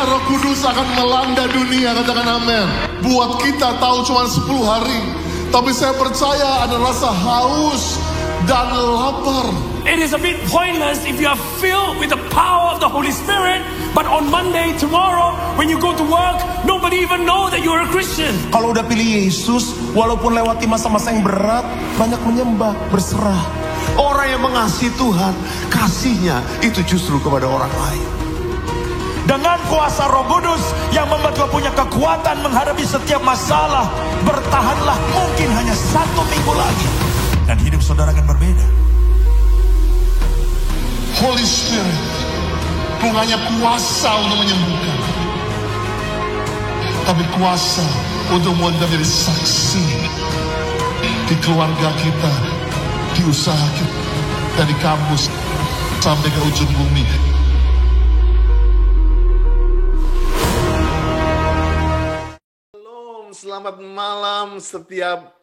Roh Kudus akan melanda dunia, katakan amin. Buat kita tahu cuma 10 hari, tapi saya percaya ada rasa haus dan lapar. It is a bit pointless if you are filled with the power of the Holy Spirit, but on Monday, tomorrow, when you go to work, nobody even know that you're a Christian. Kalau udah pilih Yesus, walaupun lewati masa-masa yang berat, banyak menyembah, berserah. Orang yang mengasihi Tuhan, kasihnya itu justru kepada orang lain. Dengan kuasa Roh Kudus yang membuat kau punya kekuatan menghadapi setiap masalah, bertahanlah mungkin hanya 1 minggu lagi, dan hidup saudara akan berbeda. Holy Spirit bukan hanya kuasa untuk menyembuhkan, tapi kuasa untuk menjadi saksi di keluarga kita, di usaha kita, dari kampus sampai ke ujung bumi. Selamat malam setiap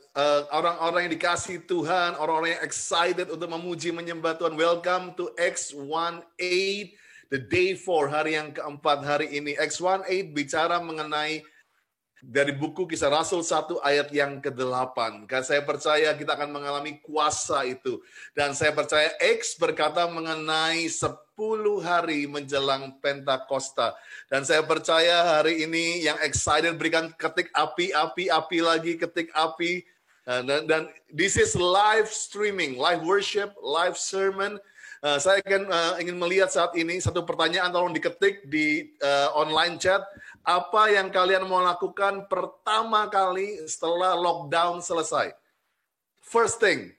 orang-orang yang dikasihi Tuhan, orang-orang yang excited untuk memuji menyembah Tuhan. Welcome to X18, the day 4, hari yang keempat hari ini. X18 bicara mengenai dari buku Kisah Rasul 1 ayat yang ke-8. Karena saya percaya kita akan mengalami kuasa itu. Dan saya percaya X berkata mengenai 10 hari menjelang Pentakosta. Dan saya percaya hari ini yang excited berikan ketik api lagi, ketik api. Dan this is live streaming, live worship, live sermon. Saya ingin melihat saat ini satu pertanyaan, tolong diketik di online chat. Apa yang kalian mau lakukan pertama kali setelah lockdown selesai? First thing,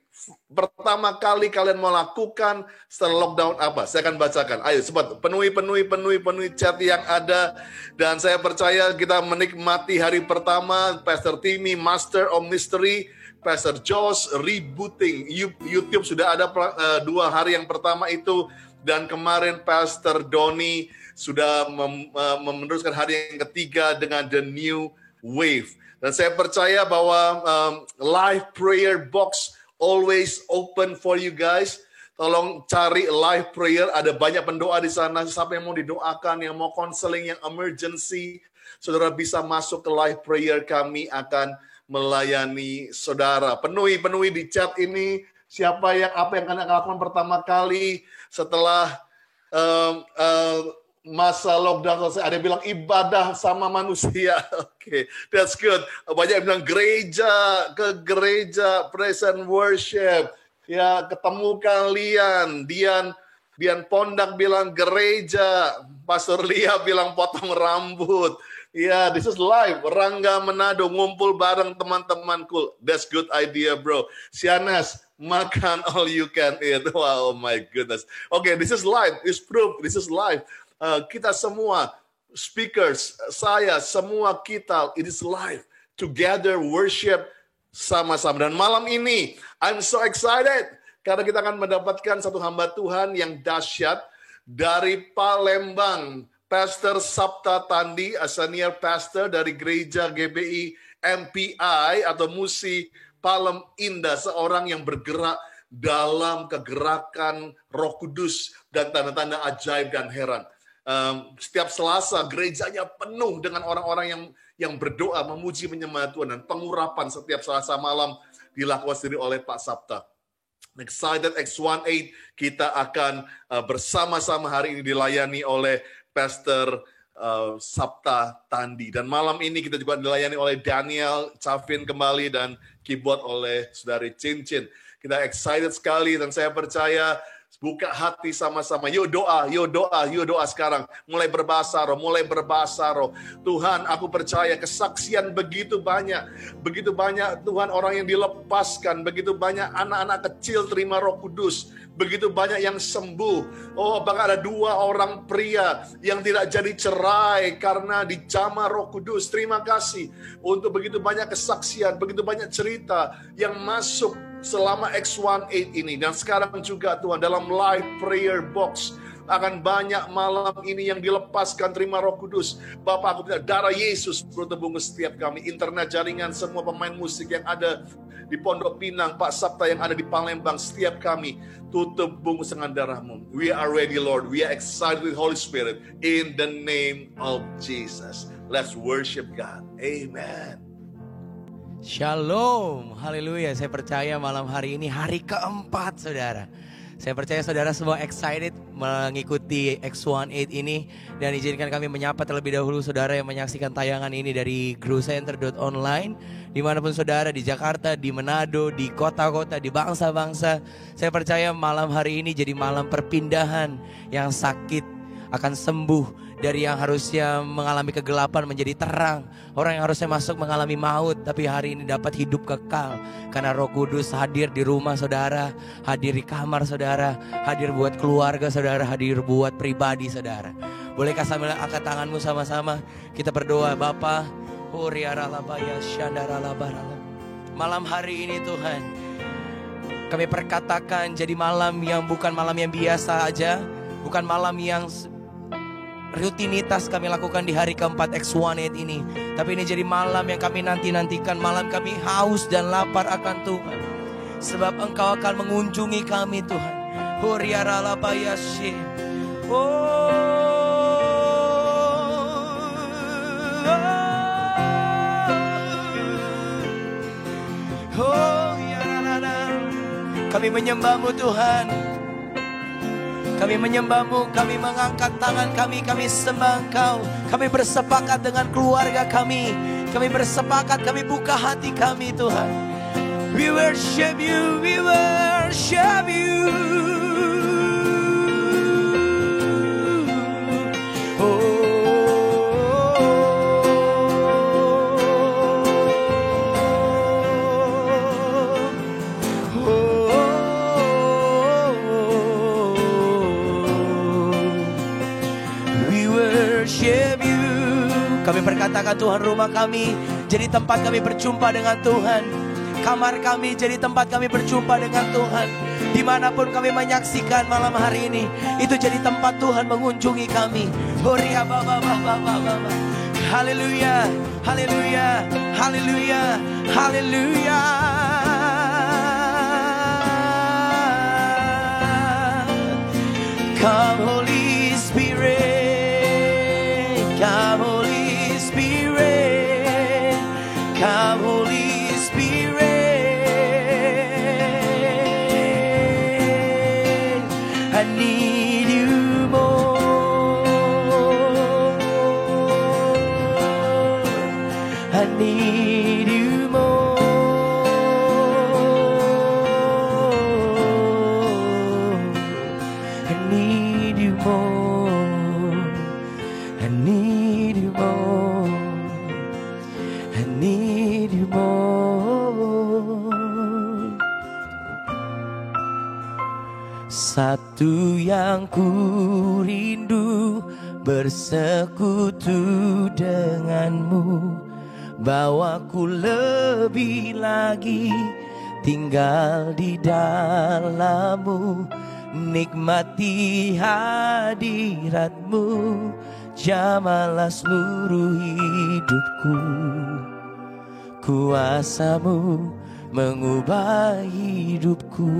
pertama kali kalian mau lakukan setelah lockdown apa? Saya akan bacakan. Ayo cepat, penuhi chat yang ada. Dan saya percaya kita menikmati hari pertama. Pastor Timmy, Master of Mystery, Pastor Josh, rebooting. YouTube sudah ada 2 hari yang pertama itu. Dan kemarin Pastor Doni sudah meneruskan hari yang ketiga dengan The New Wave. Dan saya percaya bahwa live prayer box always open for you guys. Tolong cari live prayer, ada banyak pendoa di sana. Siapa yang mau didoakan, yang mau counseling, yang emergency, saudara bisa masuk ke live prayer, kami akan melayani saudara. Penuhi di chat ini, apa yang kalian lakukan pertama kali setelah masa lockdown selesai. Ada yang bilang ibadah sama manusia. Oke, that's good. Banyak yang bilang ke gereja, praise and worship. Ya, ketemu kalian. Dian Pondak bilang gereja. Pastor Lia bilang potong rambut. Ya, this is live. Rangga Manado ngumpul bareng teman-temanku. That's good idea, bro. Sianas, makan all you can eat. Wow, oh my goodness. Okay, this is live. It's proof. This is live. Kita semua, speakers, saya, semua kita, it is live. Together worship sama-sama. Dan malam ini, I'm so excited. Karena kita akan mendapatkan satu hamba Tuhan yang dahsyat dari Palembang. Pastor Sapta Tandi, a senior pastor dari gereja GBI MPI atau Musi Palem Indah. Seorang yang bergerak dalam kegerakan Roh Kudus dan tanda-tanda ajaib dan heran. Setiap Selasa gerejanya penuh dengan orang-orang yang berdoa, memuji, menyembah Tuhan, dan pengurapan setiap Selasa malam dilakukan sendiri oleh Pak Sapta. Excited X18 kita akan bersama-sama hari ini dilayani oleh Pastor Sapta Tandi, dan malam ini kita juga dilayani oleh Daniel Cavin kembali dan keyboard oleh Saudari Cincin. Kita excited sekali dan saya percaya. Buka hati sama-sama. Yuk doa sekarang. Mulai berbahasa roh. Tuhan, aku percaya kesaksian begitu banyak. Begitu banyak Tuhan orang yang dilepaskan. Begitu banyak anak-anak kecil terima Roh Kudus. Begitu banyak yang sembuh. Oh, bahkan ada 2 orang pria yang tidak jadi cerai karena dijamah Roh Kudus. Terima kasih untuk begitu banyak kesaksian, begitu banyak cerita yang masuk selama X18 ini. Dan sekarang juga Tuhan dalam live prayer box akan banyak malam ini yang dilepaskan terima Roh Kudus. Bapak, aku minta darah Yesus bertembung setiap kami, internet, jaringan, semua pemain musik yang ada di Pondok Pinang, Pak Sabta yang ada di Palembang, setiap kami tutup bungkus dengan darah-Mu. We are ready, Lord. We are excited with Holy Spirit in the name of Jesus. Let's worship God. Amen. Shalom, haleluya. Saya percaya malam hari ini hari keempat, saudara. Saya percaya saudara semua excited mengikuti X18 ini. Dan izinkan kami menyapa terlebih dahulu saudara yang menyaksikan tayangan ini dari growcenter.online. Dimanapun saudara, di Jakarta, di Manado, di kota-kota, di bangsa-bangsa. Saya percaya malam hari ini jadi malam perpindahan. Yang sakit akan sembuh. Dari yang harusnya mengalami kegelapan menjadi terang. Orang yang harusnya masuk mengalami maut, tapi hari ini dapat hidup kekal. Karena Roh Kudus hadir di rumah saudara, hadir di kamar saudara, hadir buat keluarga saudara, hadir buat pribadi saudara. Bolehkah sambil angkat tanganmu sama-sama kita berdoa. Bapa, malam hari ini Tuhan, kami perkatakan jadi malam yang bukan malam yang biasa aja, bukan malam yang rutinitas kami lakukan di hari keempat X18 ini. Tapi ini jadi malam yang kami nanti-nantikan. Malam kami haus dan lapar akan Tuhan. Sebab Engkau akan mengunjungi kami Tuhan. Kami menyembah-Mu Tuhan. Kami menyembah-Mu, kami mengangkat tangan kami sembah Engkau. Kami bersepakat dengan keluarga kami. Kami bersepakat, kami buka hati kami Tuhan. We worship You, we worship You. Kami berkatakan Tuhan, rumah kami jadi tempat kami berjumpa dengan Tuhan. Kamar kami jadi tempat kami berjumpa dengan Tuhan. Dimanapun kami menyaksikan malam hari ini, itu jadi tempat Tuhan mengunjungi kami. Haleluya, haleluya, haleluya, haleluya. Come Holy Spirit, come Holy Spirit, come Holy Spirit, I need You more, I need You more, I need You more, I need You more, I need You more. Satu yang ku rindu, bersekutu denganmu, bawaku lebih lagi tinggal di dalammu, nikmati hadiratmu, jamalah seluruh hidupku. Kuasa-Mu mengubah hidupku.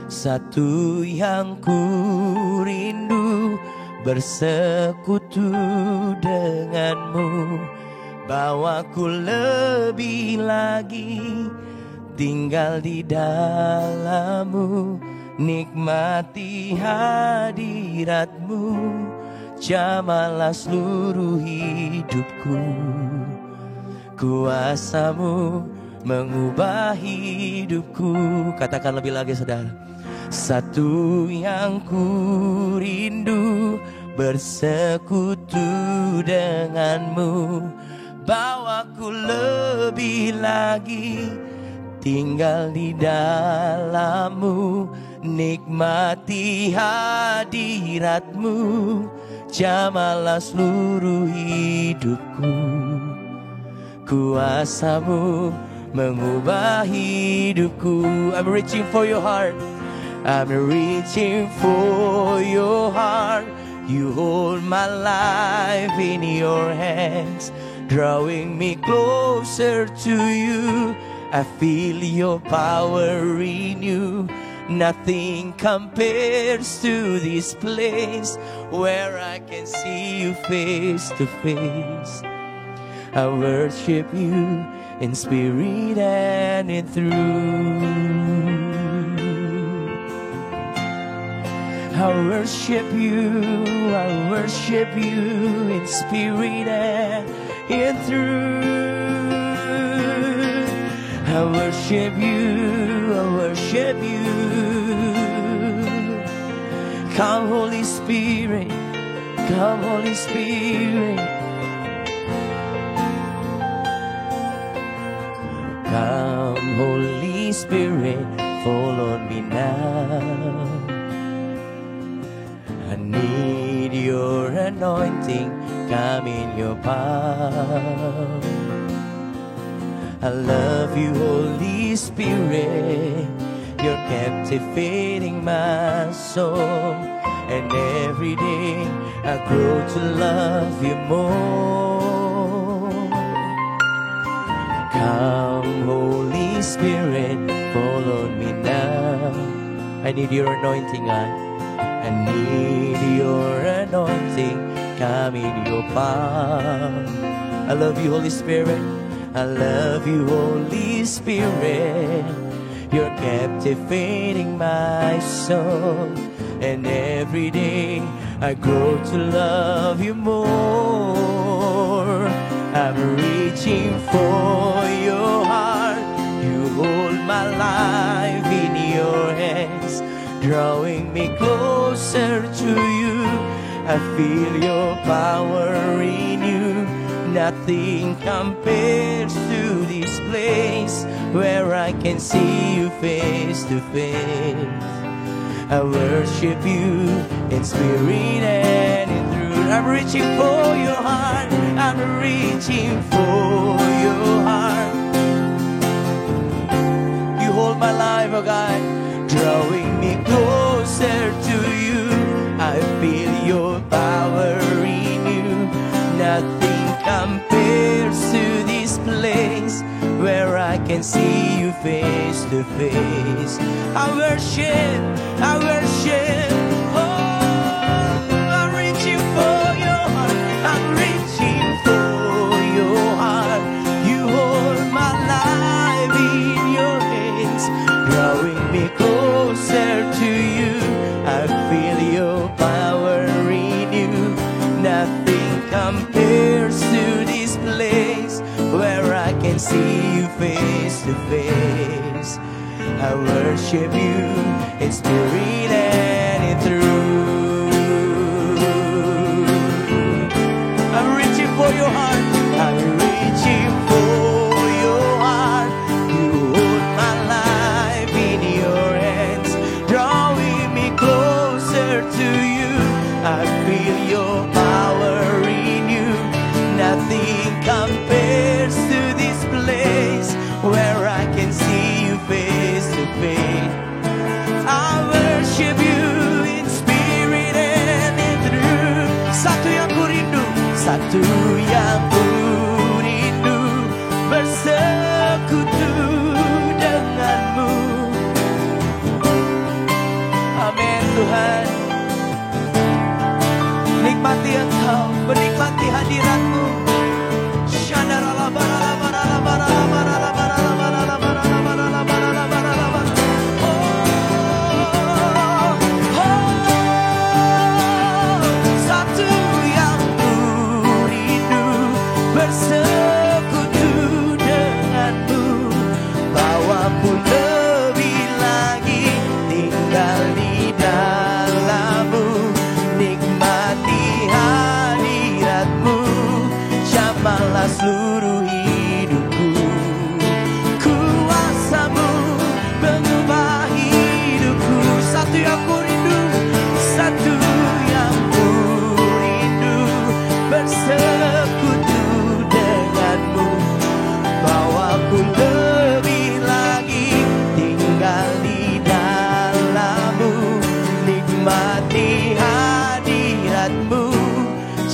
Satu yang ku rindu, bersekutu denganmu, bawaku lebih lagi tinggal di dalammu, nikmati hadiratmu, jamalah seluruh hidupku. Kuasa-Mu mengubah hidupku. Katakan lebih lagi saudara. Satu yang ku rindu, bersekutu denganmu, bawaku lebih lagi tinggal di dalammu, nikmati hadiratmu, jamalah seluruh hidupku. Kuasa-Mu mengubah hidupku. I'm reaching for your heart, I'm reaching for your heart. You hold my life in your hands. drawing me closer to you. I feel your power renew. Nothing compares to this place where I can see you face to face. I worship you in spirit and in truth. I worship you in spirit and in truth. I worship you, Come Holy Spirit, come Holy Spirit. Come Holy Spirit, fall on me now. I need your anointing, come in your power. I love you, Holy Spirit, you're captivating my soul. And every day I grow to love you more. Come, Holy Spirit, fall on me now. I need your anointing, God. I need your anointing, come in your power. I love you, Holy Spirit. I love you, Holy Spirit. You're captivating my soul. And every day I grow to love you more. I'm reaching for your heart. You hold my life in your hands, drawing me closer to you. I feel your power renew. Nothing compares to this place where I can see you face to face. I worship you in spirit and in truth. I'm reaching for your heart. I'm reaching for your heart. You hold my life, oh God, drawing me closer to you. I feel your power renew. Nothing compares to this place where I can see you face to face. I worship, oh, I'm reaching for your heart. I'm reaching for your heart. You hold my life in your hands, drawing me closer to you. I feel your power renew. Nothing compares to this place where I can see you face to face. I worship you in spirit and in truth. I'm reaching for your heart. I'm reaching for your heart. You hold my life in your hands, drawing me closer to you. I feel your power renew. Nothing compares to this place where I can see you face to face. I worship you in spirit and in truth. Satu yang ku rindu, satu yang ku rindu, bersekutu denganmu. Amin Tuhan. Nikmati Engkau, menikmati hadirat-Mu. Satu yang ku rindu, bersekutu denganmu. Bawamu lebih lagi, tinggal di dalammu. Nikmati hadiratmu, jamahlah seluruh hidupku. Kuasamu mengubah hidupku. Satu yang ku rindu, satu yang ku rindu, bersekutu denganmu. Bawaku lebih lagi, tinggal di dalammu. Nikmati hadiratmu,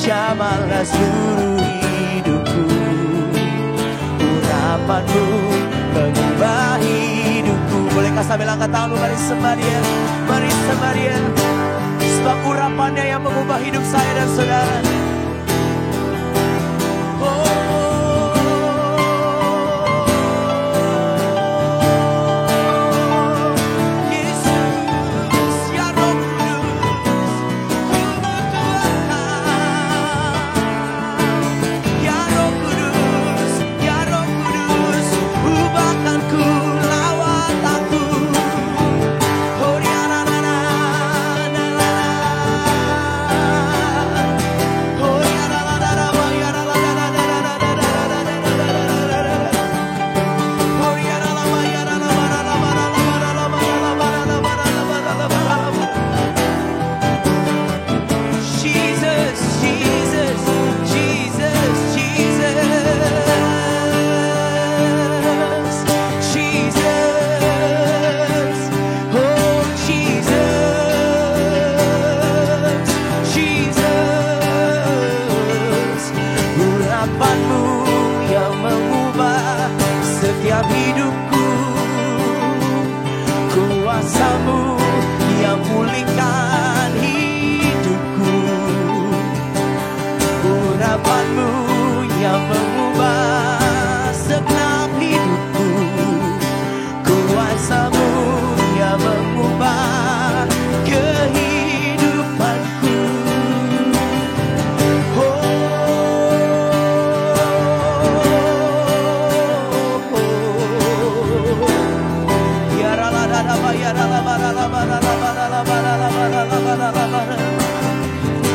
jamahlah seluruh hidupku. urapan-Mu mengubah hidupku. Bolehkah sambil angkat tanganmu, mari sembah Dia, mari sembah Dia. Sebab urapan-Nya yang mengubah hidup saya dan saudara.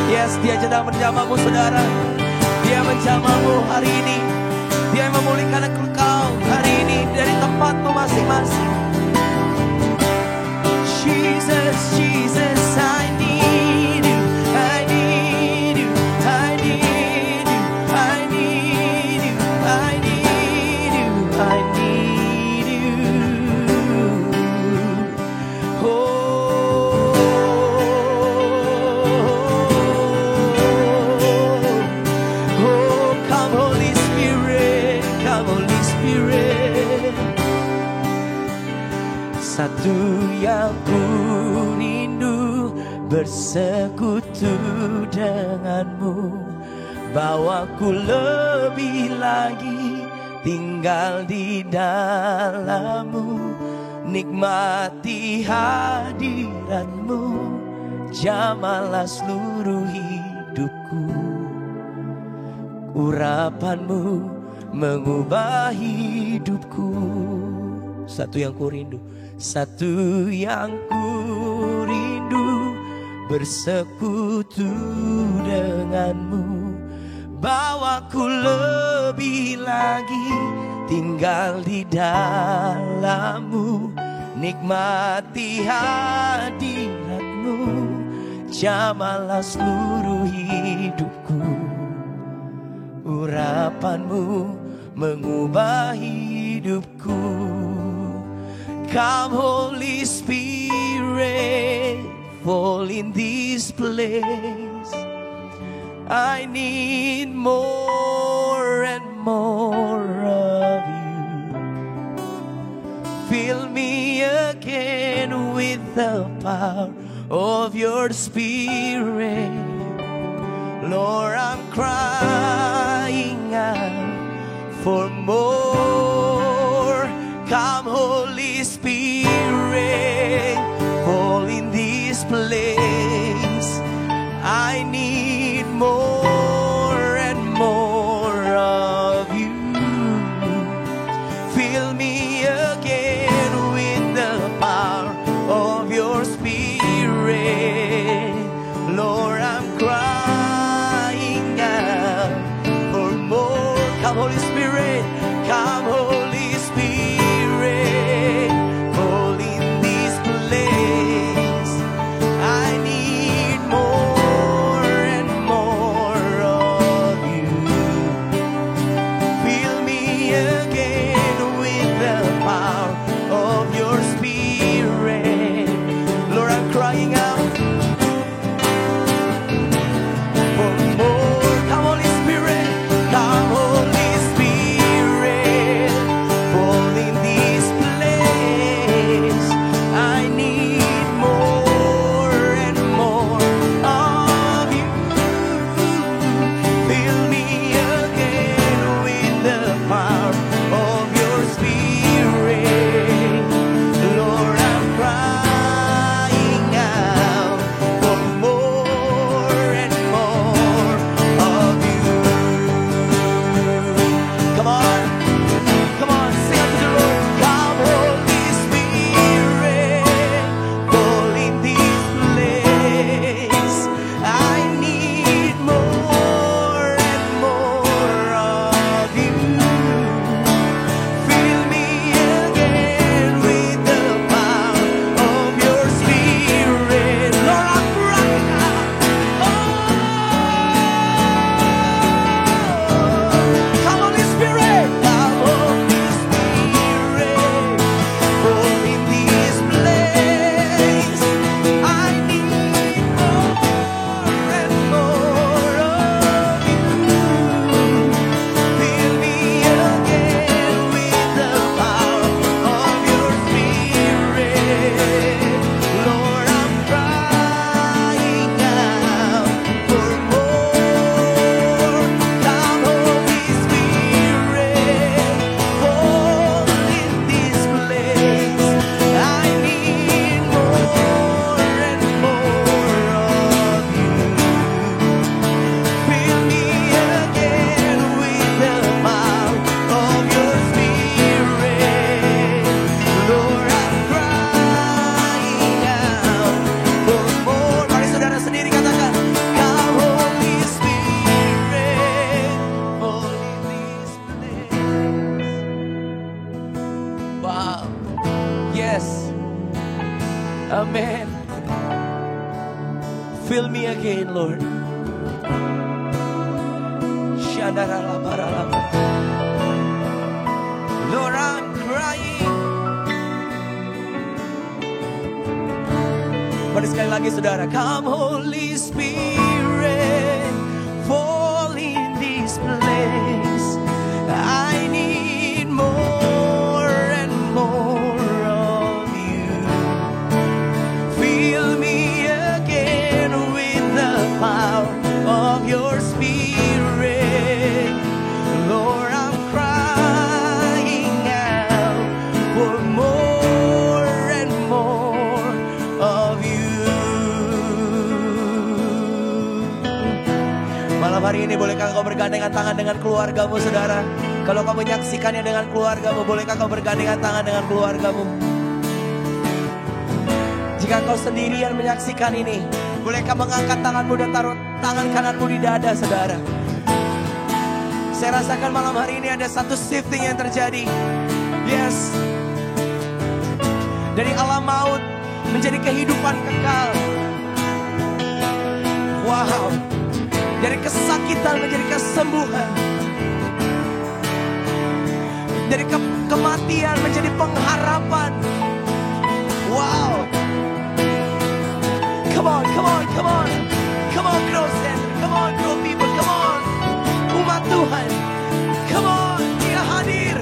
Yes, Dia sedang menjamahmu, saudara. Dia menjamahmu hari ini. Dia memulihkan engkau hari ini dari tempatmu masing-masing. Jesus, Jesus, I need you, I need you, I need you, I need you, I need you, I need you. Come Holy Spirit, come Holy Spirit. Satu yang ku rindu bersekutu denganmu, bawaku lebih lagi tinggal di dalammu, nikmati hadiratmu, jamalah seluruh hidupku. Urapanmu mengubah hidupku. Satu yang ku rindu, satu yang ku rindu bersekutu denganmu, bawaku lebih lagi tinggal di dalammu, nikmati hadiratmu, jamalah seluruh hidupku. Urapanmu mengubah hidupku. Come Holy Spirit, fall in this place. I need more and more of you. Fill me again with the power of your Spirit. Lord, I'm crying out for more. Come Holy Spirit, fall in this place. I need more and more of you. Fill me again with the power of your Spirit. Lord, I'm crying out for more. Come Holy Spirit, come Holy Spirit, fall in this place. I need more Fill me again, Lord. Lord, I'm crying. Mari sekali lagi saudara. Come Holy Spirit, fall in this place. I need more and more of you. Fill me again with the power of your Spirit. Lord, I'm crying out for more and more of you. Malam hari ini bolehkah kau bergandengan tangan dengan keluargamu, saudara? Kalau kau menyaksikannya dengan keluargamu, bolehkah kau bergandengan tangan dengan keluargamu? Jika kau sendirian menyaksikan ini, bolehkah mengangkat tanganmu dan taruh tangan kananmu di dada, saudara? Saya rasakan malam hari ini ada satu shifting yang terjadi. Yes. Dari alam maut menjadi kehidupan kekal. Wow. Dari kesakitan menjadi kesembuhan. Dari kematian menjadi pengharapan. Wow. Come on, come on, come on. Come on, grow center. Come on, grow people. Come on. Umat Tuhan. Come on, dia hadir.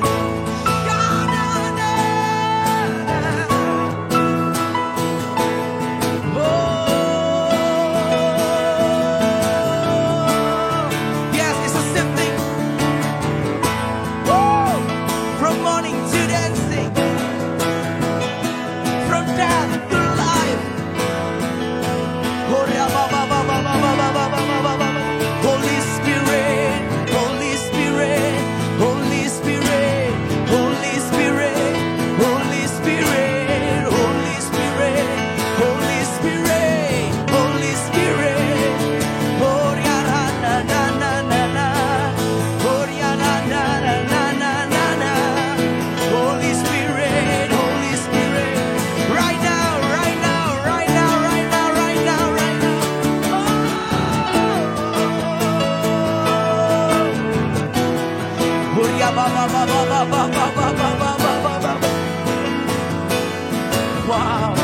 Wow.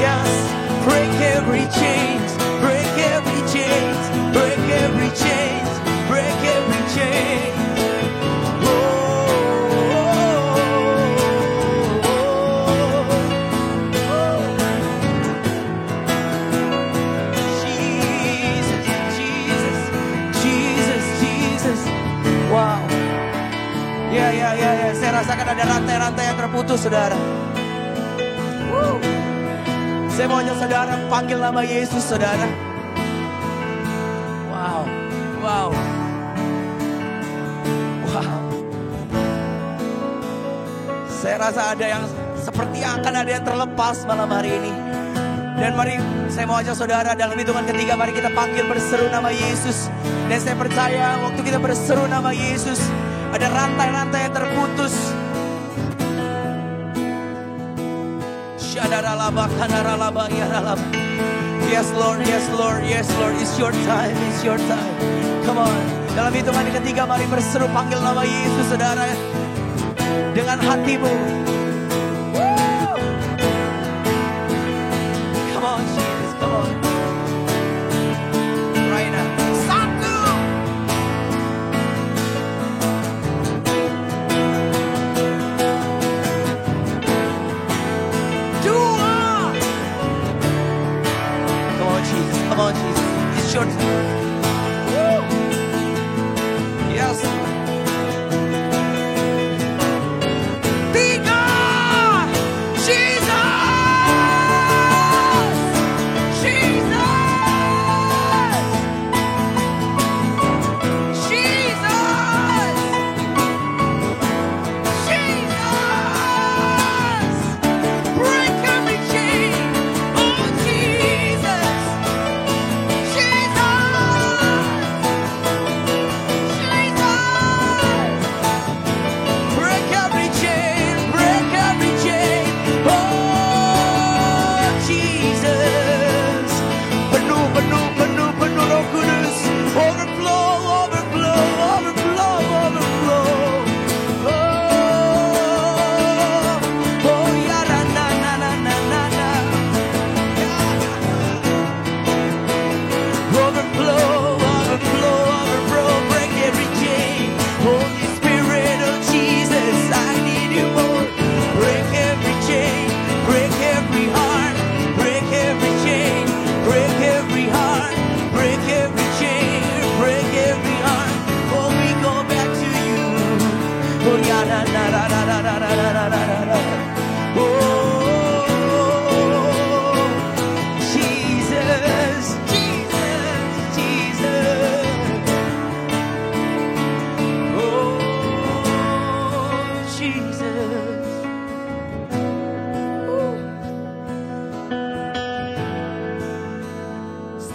Yes, break every chains, break every chains, break every chains, break every chain. Wow. Ya. Saya rasakan ada rantai-rantai yang terputus, saudara. Saya mau ajak saudara panggil nama Yesus, saudara. Wow. Saya rasa ada yang seperti akan ada yang terlepas malam hari ini. Dan mari saya mau ajak saudara dalam hitungan ketiga, mari kita panggil berseru nama Yesus. Dan saya percaya waktu kita berseru nama Yesus, ada rantai-rantai yang terputus. Yes Lord, yes Lord, yes Lord, it's your time, it's your time. Come on. Dalam hitungan ketiga, mari berseru panggil nama Yesus, saudara, dengan hatimu. Come on Jesus, come on. Right now. Come on, Jesus. It's your time. Woo. Yes. Tiga. Jesus. Break every chain. Oh, Jesus. Jesus.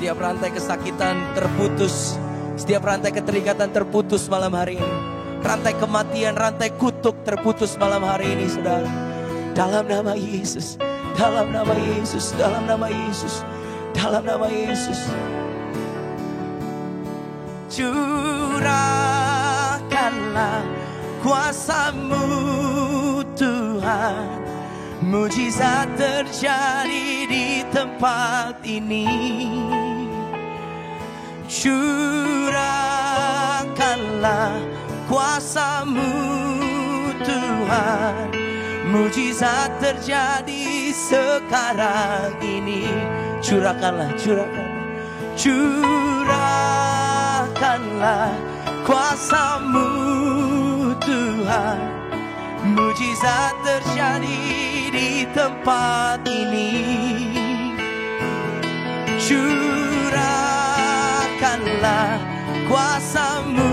Setiap rantai kesakitan terputus, setiap rantai keterikatan terputus malam hari ini. Rantai kematian, rantai kutuk terputus malam hari ini, saudara. Dalam nama Yesus, dalam nama Yesus, dalam nama Yesus, dalam nama Yesus. Curahkanlah kuasa-Mu Tuhan, mujizat terjadi di tempat ini. Curahkanlah kuasa-Mu Tuhan, mujizat terjadi sekarang ini. Curahkanlah, curahkanlah kuasa-Mu Tuhan, mujizat terjadi di tempat ini. Curahkanlah kuasa-Mu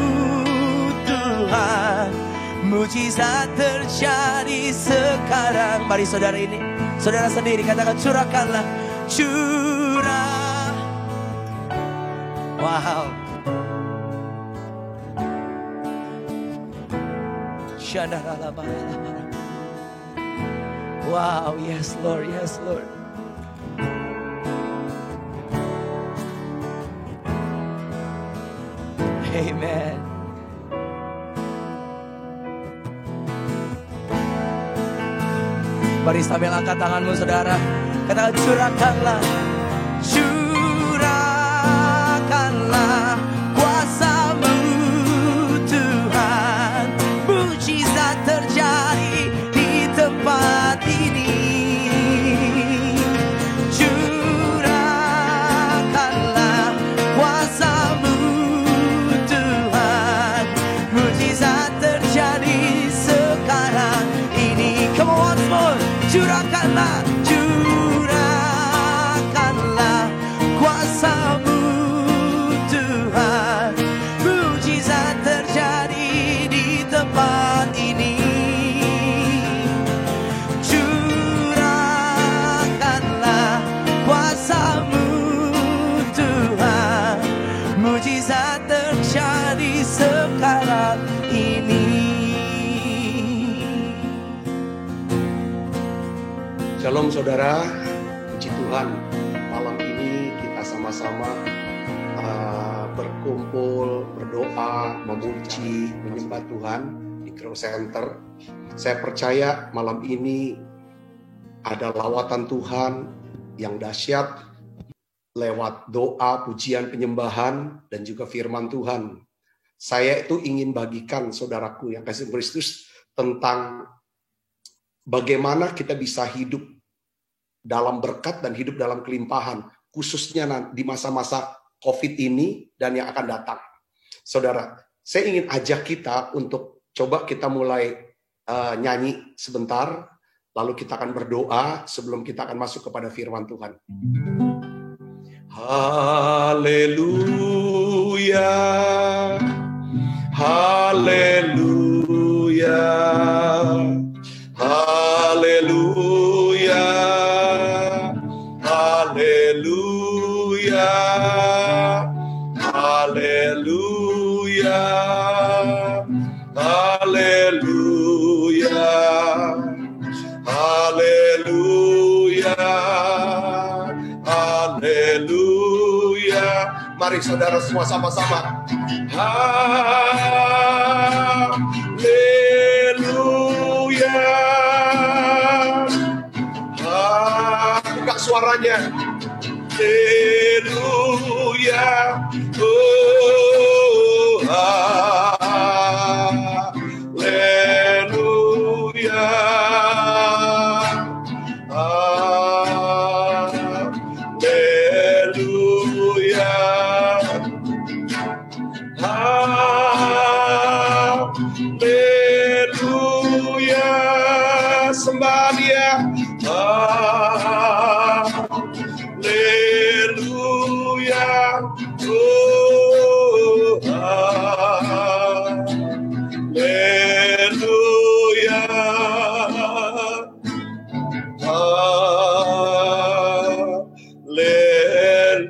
Tuhan, mujizat terjadi sekarang. Mari saudara ini, saudara sendiri katakan curahkanlah, wow. Wow, yes Lord, yes Lord. Amen. Mari sambil angkat tanganmu saudara, katakan curahkanlah, curahkanlah kuasa-Mu Tuhan, mujizat terjadi di tempat ini. Curahkanlah kuasa-Mu Tuhan, mujizat terjadi sekarang ini. Come on once more. Curahkanlah, curahkanlah kuasa-Mu Tuhan, mujizat terjadi di tempat ini. Curahkanlah kuasa-Mu Tuhan, mujizat terjadi sekarang ini. Shalom saudara, puji Tuhan, malam ini kita sama-sama berkumpul, berdoa, memuji, menyembah Tuhan di Grow Center. Saya percaya malam ini ada lawatan Tuhan yang dahsyat lewat doa, pujian, penyembahan, dan juga firman Tuhan. Saya itu ingin bagikan saudaraku yang kasih Kristus tentang bagaimana kita bisa hidup dalam berkat dan hidup dalam kelimpahan, khususnya di masa-masa COVID ini dan yang akan datang. Saudara, saya ingin ajak kita untuk coba kita mulai nyanyi sebentar, lalu kita akan berdoa sebelum kita akan masuk kepada firman Tuhan. Haleluya, haleluya, haleluya, haleluya, haleluya, haleluya, haleluya, haleluya. Mari saudara semua sama-sama. Haleluya. Buka suaranya. Haleluya. Oh, haleluya. Haleluya. Haleluya. Sembah Dia. Haleluya. Oh, haleluya. Haleluya.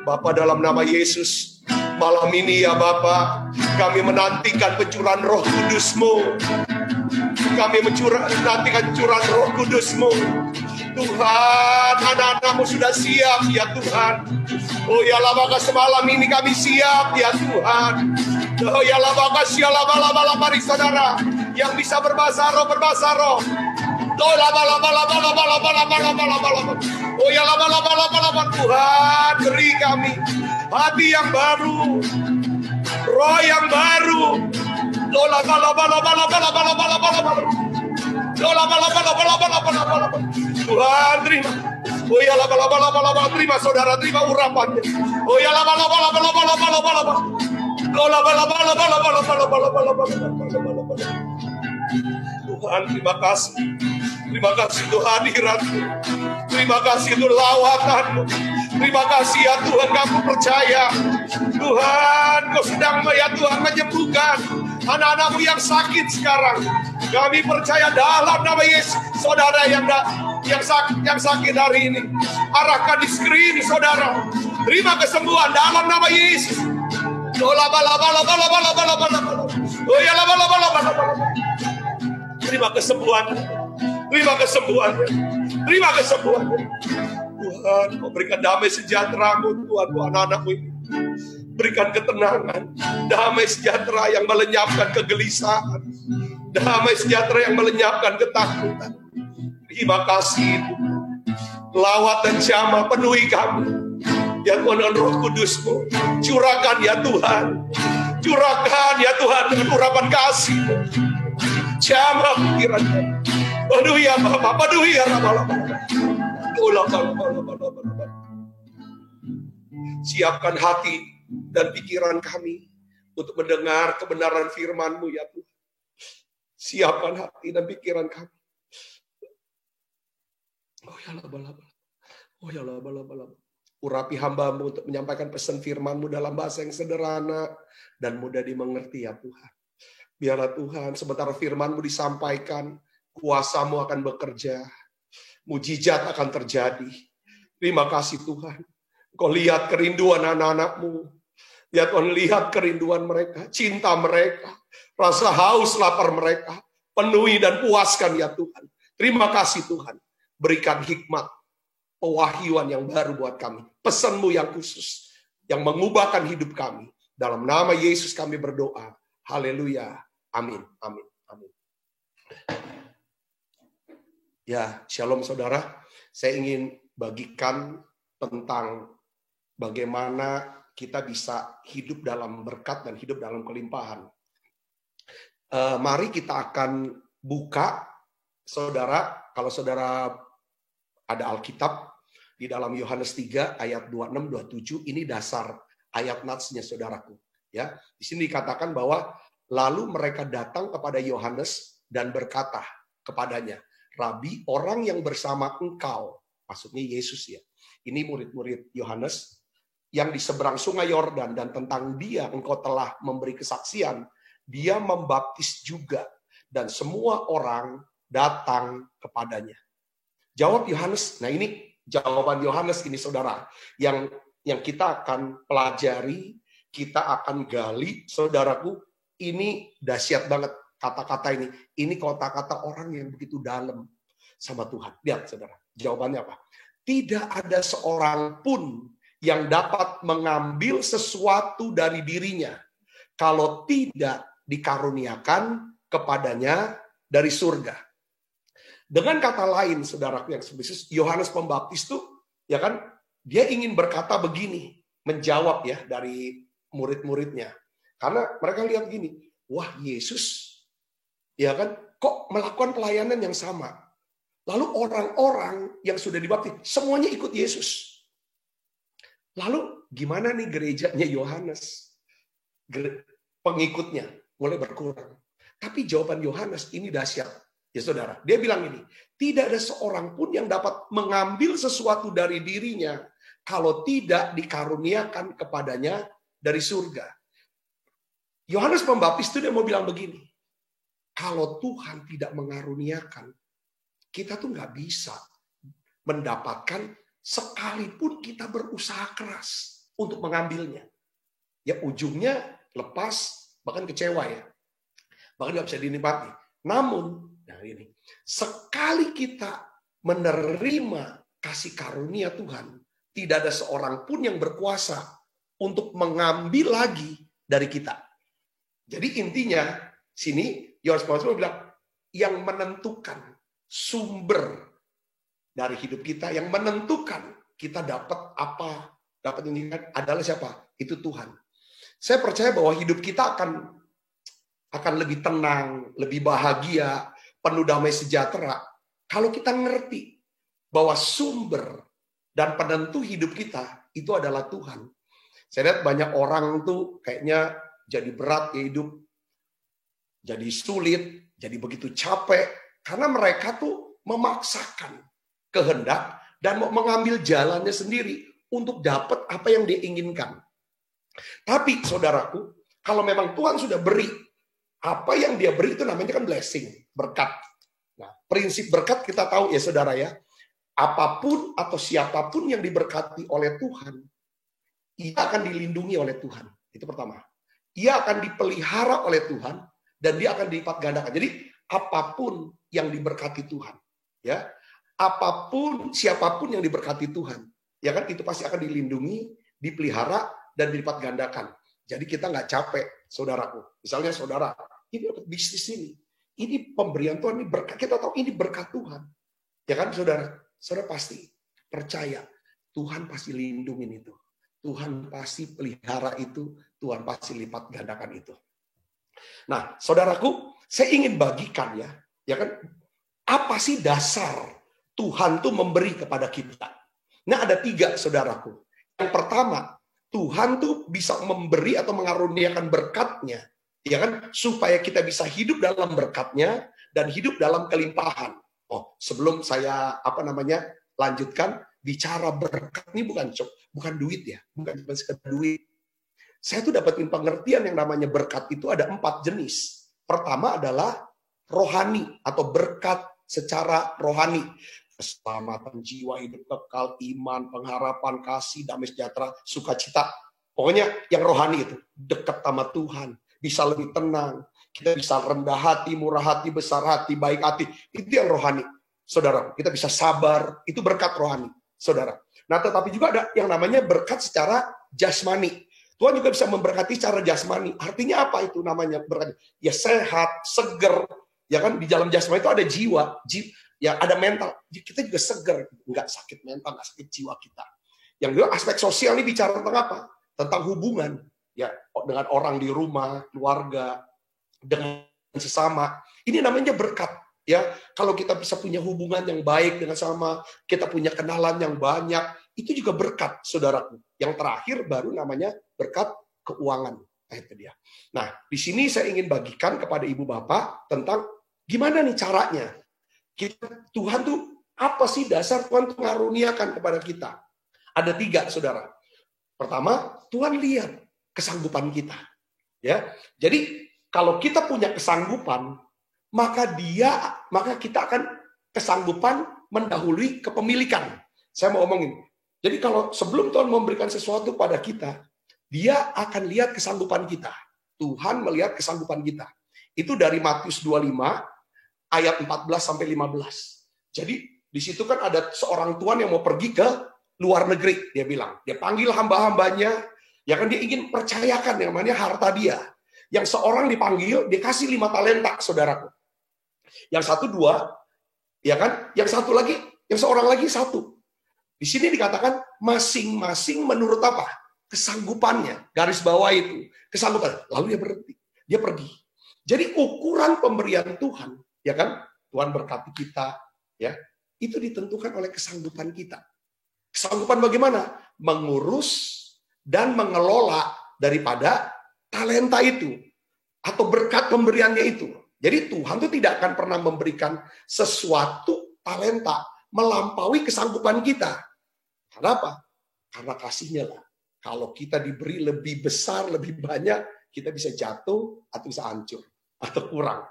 Bapa, dalam nama Yesus, malam ini ya Bapa, kami menantikan pencurahan Roh Kudus-Mu. Kami menantikan pencurahan Roh Kudus-Mu. Tuhan, anak-anak-Mu sudah siap ya Tuhan. Oh ya Labaka, semalam ini kami siap ya Tuhan. Oh ya Labaka, sialabala-bala, mari saudara yang bisa berbahasa roh. Oh laba-laba-laba-laba-laba-laba-laba-laba. Oh ya laba-laba-laba-laba. Tuhan, beri kami hati yang baru, roh yang baru. Oh laba-laba-laba-laba-laba-laba-laba-laba. Oh laba-laba-laba-laba-laba-laba. Tuhan, terima. Oh ya laba-laba-laba-laba, terima saudara, terima urapannya. Oh ya laba-laba-laba-laba-laba-laba. Oh laba-laba-laba-laba-laba-laba-laba. Tuhan, terima kasih. Terima kasih Tuhan hadirat-Mu. Terima kasih untuk lawatan-Mu. Terima kasih ya Tuhan, kami percaya Tuhan, Kau sedang ya Tuhan menyembuhkan anak-anak-Mu yang sakit sekarang. Kami percaya dalam nama Yesus, saudara yang sakit hari ini, arahkan di screen saudara. Terima kesembuhan dalam nama Yesus. Oh laba-laba-laba-laba-laba-laba-laba. Oh ya laba-laba-laba-laba. Terima kesembuhan. Terima kesembuhan. Terima kesembuhan. Tuhan, Kau berikan damai sejahtera-Mu Tuhan, buat anak-anak-Mu ini. Berikan ketenangan, damai sejahtera yang melenyapkan kegelisahan, damai sejahtera yang melenyapkan ketakutan. Terima kasih Tuhan. Lawat dan jamah penuhi kami ya Tuhan dengan Roh Kudus-Mu. Curahkan ya Tuhan, curahkan ya Tuhan dengan urapan kasih. Jamah pikiran kami. Penuhi ya Bapa, penuhi ya Rabbah. Siapkan hati dan pikiran kami untuk mendengar kebenaran firman-Mu ya Tuhan. Siapkan hati dan pikiran kami. Oh ya laba-laba. Oh ya laba-laba. Urapi hamba-Mu untuk menyampaikan pesan firman-Mu dalam bahasa yang sederhana dan mudah dimengerti ya Tuhan. Biarlah Tuhan, sementara firman-Mu disampaikan, kuasa-Mu akan bekerja, mujizat akan terjadi. Terima kasih Tuhan. Kau lihat kerinduan anak-anak-Mu. Ya Tuhan, lihat kerinduan mereka, cinta mereka, rasa haus lapar mereka. Penuhi dan puaskan ya Tuhan. Terima kasih Tuhan. Berikan hikmat, pewahyuan yang baru buat kami. Pesan-Mu yang khusus, yang mengubahkan hidup kami. Dalam nama Yesus kami berdoa. Haleluya. Amin. Amin. Amin. Ya, shalom saudara. Saya ingin bagikan tentang bagaimana kita bisa hidup dalam berkat dan hidup dalam kelimpahan. Mari kita akan buka, saudara, kalau saudara ada Alkitab di dalam Yohanes 3 ayat 26-27, ini dasar ayat natsnya saudaraku. Ya, di sini dikatakan bahwa lalu mereka datang kepada Yohanes dan berkata kepadanya, Rabi, orang yang bersama engkau, maksudnya Yesus ya, ini murid-murid Yohanes yang di seberang sungai Yordan, dan tentang dia engkau telah memberi kesaksian, dia membaptis juga, dan semua orang datang kepadanya. Jawab Yohanes. Nah ini jawaban Yohanes ini saudara, yang kita akan pelajari, kita akan gali, saudaraku. Ini dahsyat banget kata-kata ini. Ini kata-kata orang yang begitu dalam sama Tuhan. Lihat saudara, jawabannya apa? Tidak ada seorang pun yang dapat mengambil sesuatu dari dirinya kalau tidak dikaruniakan kepadanya dari surga. Dengan kata lain, saudaraku yang spesies, Yohanes Pembaptis itu, ya kan, dia ingin berkata begini, menjawab ya dari murid-muridnya. Karena mereka lihat gini, wah Yesus, ya kan, kok melakukan pelayanan yang sama. Lalu orang-orang yang sudah dibaptis, semuanya ikut Yesus. Lalu gimana nih gerejanya Yohanes? Pengikutnya mulai berkurang. Tapi jawaban Yohanes ini dahsyat. Ya saudara, dia bilang ini, tidak ada seorang pun yang dapat mengambil sesuatu dari dirinya kalau tidak dikaruniakan kepadanya dari surga. Yohanes Pembaptis itu dia mau bilang begini, kalau Tuhan tidak mengaruniakan, kita tuh nggak bisa mendapatkan sekalipun kita berusaha keras untuk mengambilnya. Ya ujungnya lepas, bahkan kecewa ya. Bahkan nggak bisa dinikmati. Namun, nah ini, sekali kita menerima kasih karunia Tuhan, tidak ada seorang pun yang berkuasa untuk mengambil lagi dari kita. Jadi intinya, sini, Yohanes Paulus bilang, yang menentukan sumber dari hidup kita, yang menentukan kita dapat apa, dapat ini adalah siapa? Itu Tuhan. Saya percaya bahwa hidup kita akan lebih tenang, lebih bahagia, penuh damai sejahtera, kalau kita ngerti bahwa sumber dan penentu hidup kita itu adalah Tuhan. Saya lihat banyak orang tuh kayaknya jadi berat ya hidup, jadi sulit, jadi begitu capek, karena mereka tuh memaksakan kehendak dan mau mengambil jalannya sendiri untuk dapat apa yang dia inginkan. Tapi saudaraku, kalau memang Tuhan sudah beri, apa yang dia beri itu namanya kan blessing, berkat. Nah, prinsip berkat kita tahu ya saudara ya, apapun atau siapapun yang diberkati oleh Tuhan, ia akan dilindungi oleh Tuhan. Itu pertama. Ia akan dipelihara oleh Tuhan dan dia akan dilipat gandakan. Jadi apapun yang diberkati Tuhan, ya, apapun siapapun yang diberkati Tuhan, ya kan itu pasti akan dilindungi, dipelihara dan dilipat gandakan. Jadi kita nggak capek, saudaraku. Misalnya saudara, ini dapat bisnis ini pemberian Tuhan, ini berkat. Kita tahu ini berkat Tuhan, ya kan saudara? Saudara pasti percaya Tuhan pasti lindungin itu, Tuhan pasti pelihara itu, Tuhan pasti lipat gandakan itu. Nah, saudaraku, saya ingin bagikan ya kan? Apa sih dasar Tuhan tuh memberi kepada kita? Nah, ada 3 saudaraku. Yang pertama, Tuhan tuh bisa memberi atau mengaruniakan berkatnya, ya kan, supaya kita bisa hidup dalam berkatnya dan hidup dalam kelimpahan. Oh, sebelum saya lanjutkan bicara berkat ini bukan duit ya, bukan cuma sekedar duit. Saya tuh dapetin pengertian yang namanya berkat itu ada 4 jenis. Pertama adalah rohani atau berkat secara rohani. Keselamatan jiwa, hidup kekal, iman, pengharapan, kasih, damai sejahtera, sukacita. Pokoknya yang rohani itu, dekat sama Tuhan, bisa lebih tenang, kita bisa rendah hati, murah hati, besar hati, baik hati. Itu yang rohani, saudara. Kita bisa sabar, itu berkat rohani, saudara. Nah, tetapi juga ada yang namanya berkat secara jasmani. Tuhan juga bisa memberkati secara jasmani. Artinya apa itu namanya berkat? Ya sehat, seger. Ya kan, di dalam jasmani itu ada jiwa, ya ada mental, kita juga seger, nggak sakit mental, nggak sakit jiwa kita. Yang kedua aspek sosial ini bicara tentang apa? Tentang hubungan, ya dengan orang di rumah, keluarga, dengan sesama. Ini namanya berkat, ya. Kalau kita bisa punya hubungan yang baik dengan sama, kita punya kenalan yang banyak, itu juga berkat, saudaraku. Yang terakhir baru namanya berkat keuangan. Nah, itu dia. Nah, di sini saya ingin bagikan kepada ibu bapak tentang gimana nih caranya. Tuhan tuh apa sih dasar Tuhan tuh ngaruniakan kepada kita? Ada 3, saudara. Pertama, Tuhan lihat kesanggupan kita. Ya, jadi kalau kita punya kesanggupan, maka kita akan kesanggupan mendahului kepemilikan. Saya mau omongin. Jadi kalau sebelum Tuhan memberikan sesuatu pada kita, Dia akan lihat kesanggupan kita. Tuhan melihat kesanggupan kita. Itu dari Matius 25 ayat 14 sampai 15. Jadi di situ kan ada seorang tuan yang mau pergi ke luar negeri, dia bilang. Dia panggil hamba-hambanya, ya kan, dia ingin percayakan yang namanya harta dia. Yang seorang dipanggil, dia kasih 5 talenta, saudaraku. Yang 1 2, ya kan? Yang seorang lagi 1. Di sini dikatakan masing-masing menurut apa? Kesanggupannya. Garis bawah itu, kesanggupan. Lalu dia berhenti, dia pergi. Jadi ukuran pemberian Tuhan, ya kan, Tuhan berkati kita, ya, itu ditentukan oleh kesanggupan kita. Kesanggupan bagaimana? Mengurus dan mengelola daripada talenta itu atau berkat pemberiannya itu. Jadi Tuhan itu tidak akan pernah memberikan sesuatu talenta melampaui kesanggupan kita. Kenapa? Karena kasihnya lah. Kalau kita diberi lebih besar, lebih banyak, kita bisa jatuh atau bisa hancur atau kurang.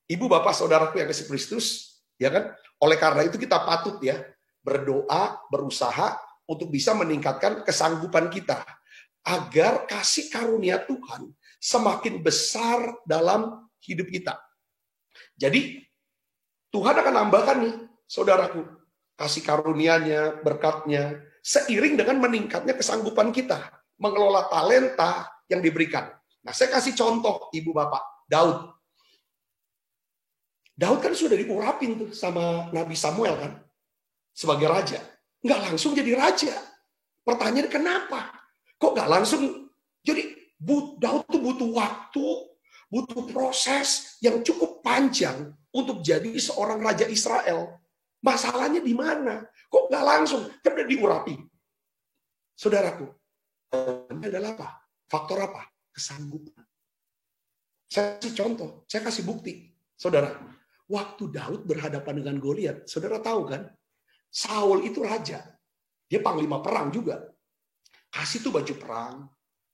Ibu bapak saudaraku yang kasih Kristus, ya kan? Oleh karena itu kita patut ya berdoa, berusaha untuk bisa meningkatkan kesanggupan kita. Agar kasih karunia Tuhan semakin besar dalam hidup kita. Jadi Tuhan akan nambahkan nih, saudaraku, kasih karunia-Nya, berkat-Nya, seiring dengan meningkatnya kesanggupan kita mengelola talenta yang diberikan. Nah, saya kasih contoh, Ibu Bapak, Daud. Daud kan sudah diurapin tuh sama Nabi Samuel kan, sebagai raja. Nggak langsung jadi raja. Pertanyaan kenapa? Kok nggak langsung? Jadi Daud tuh butuh waktu, butuh proses yang cukup panjang untuk jadi seorang raja Israel. Masalahnya di mana? Kok nggak langsung? Kan udah diurapi. Saudaraku, ini adalah apa? Faktor apa? Kesanggupan. Saya kasih contoh, saya kasih bukti. Saudara, waktu Daud berhadapan dengan Goliat, saudara tahu kan? Saul itu raja. Dia panglima perang juga. Kasih tuh baju perang,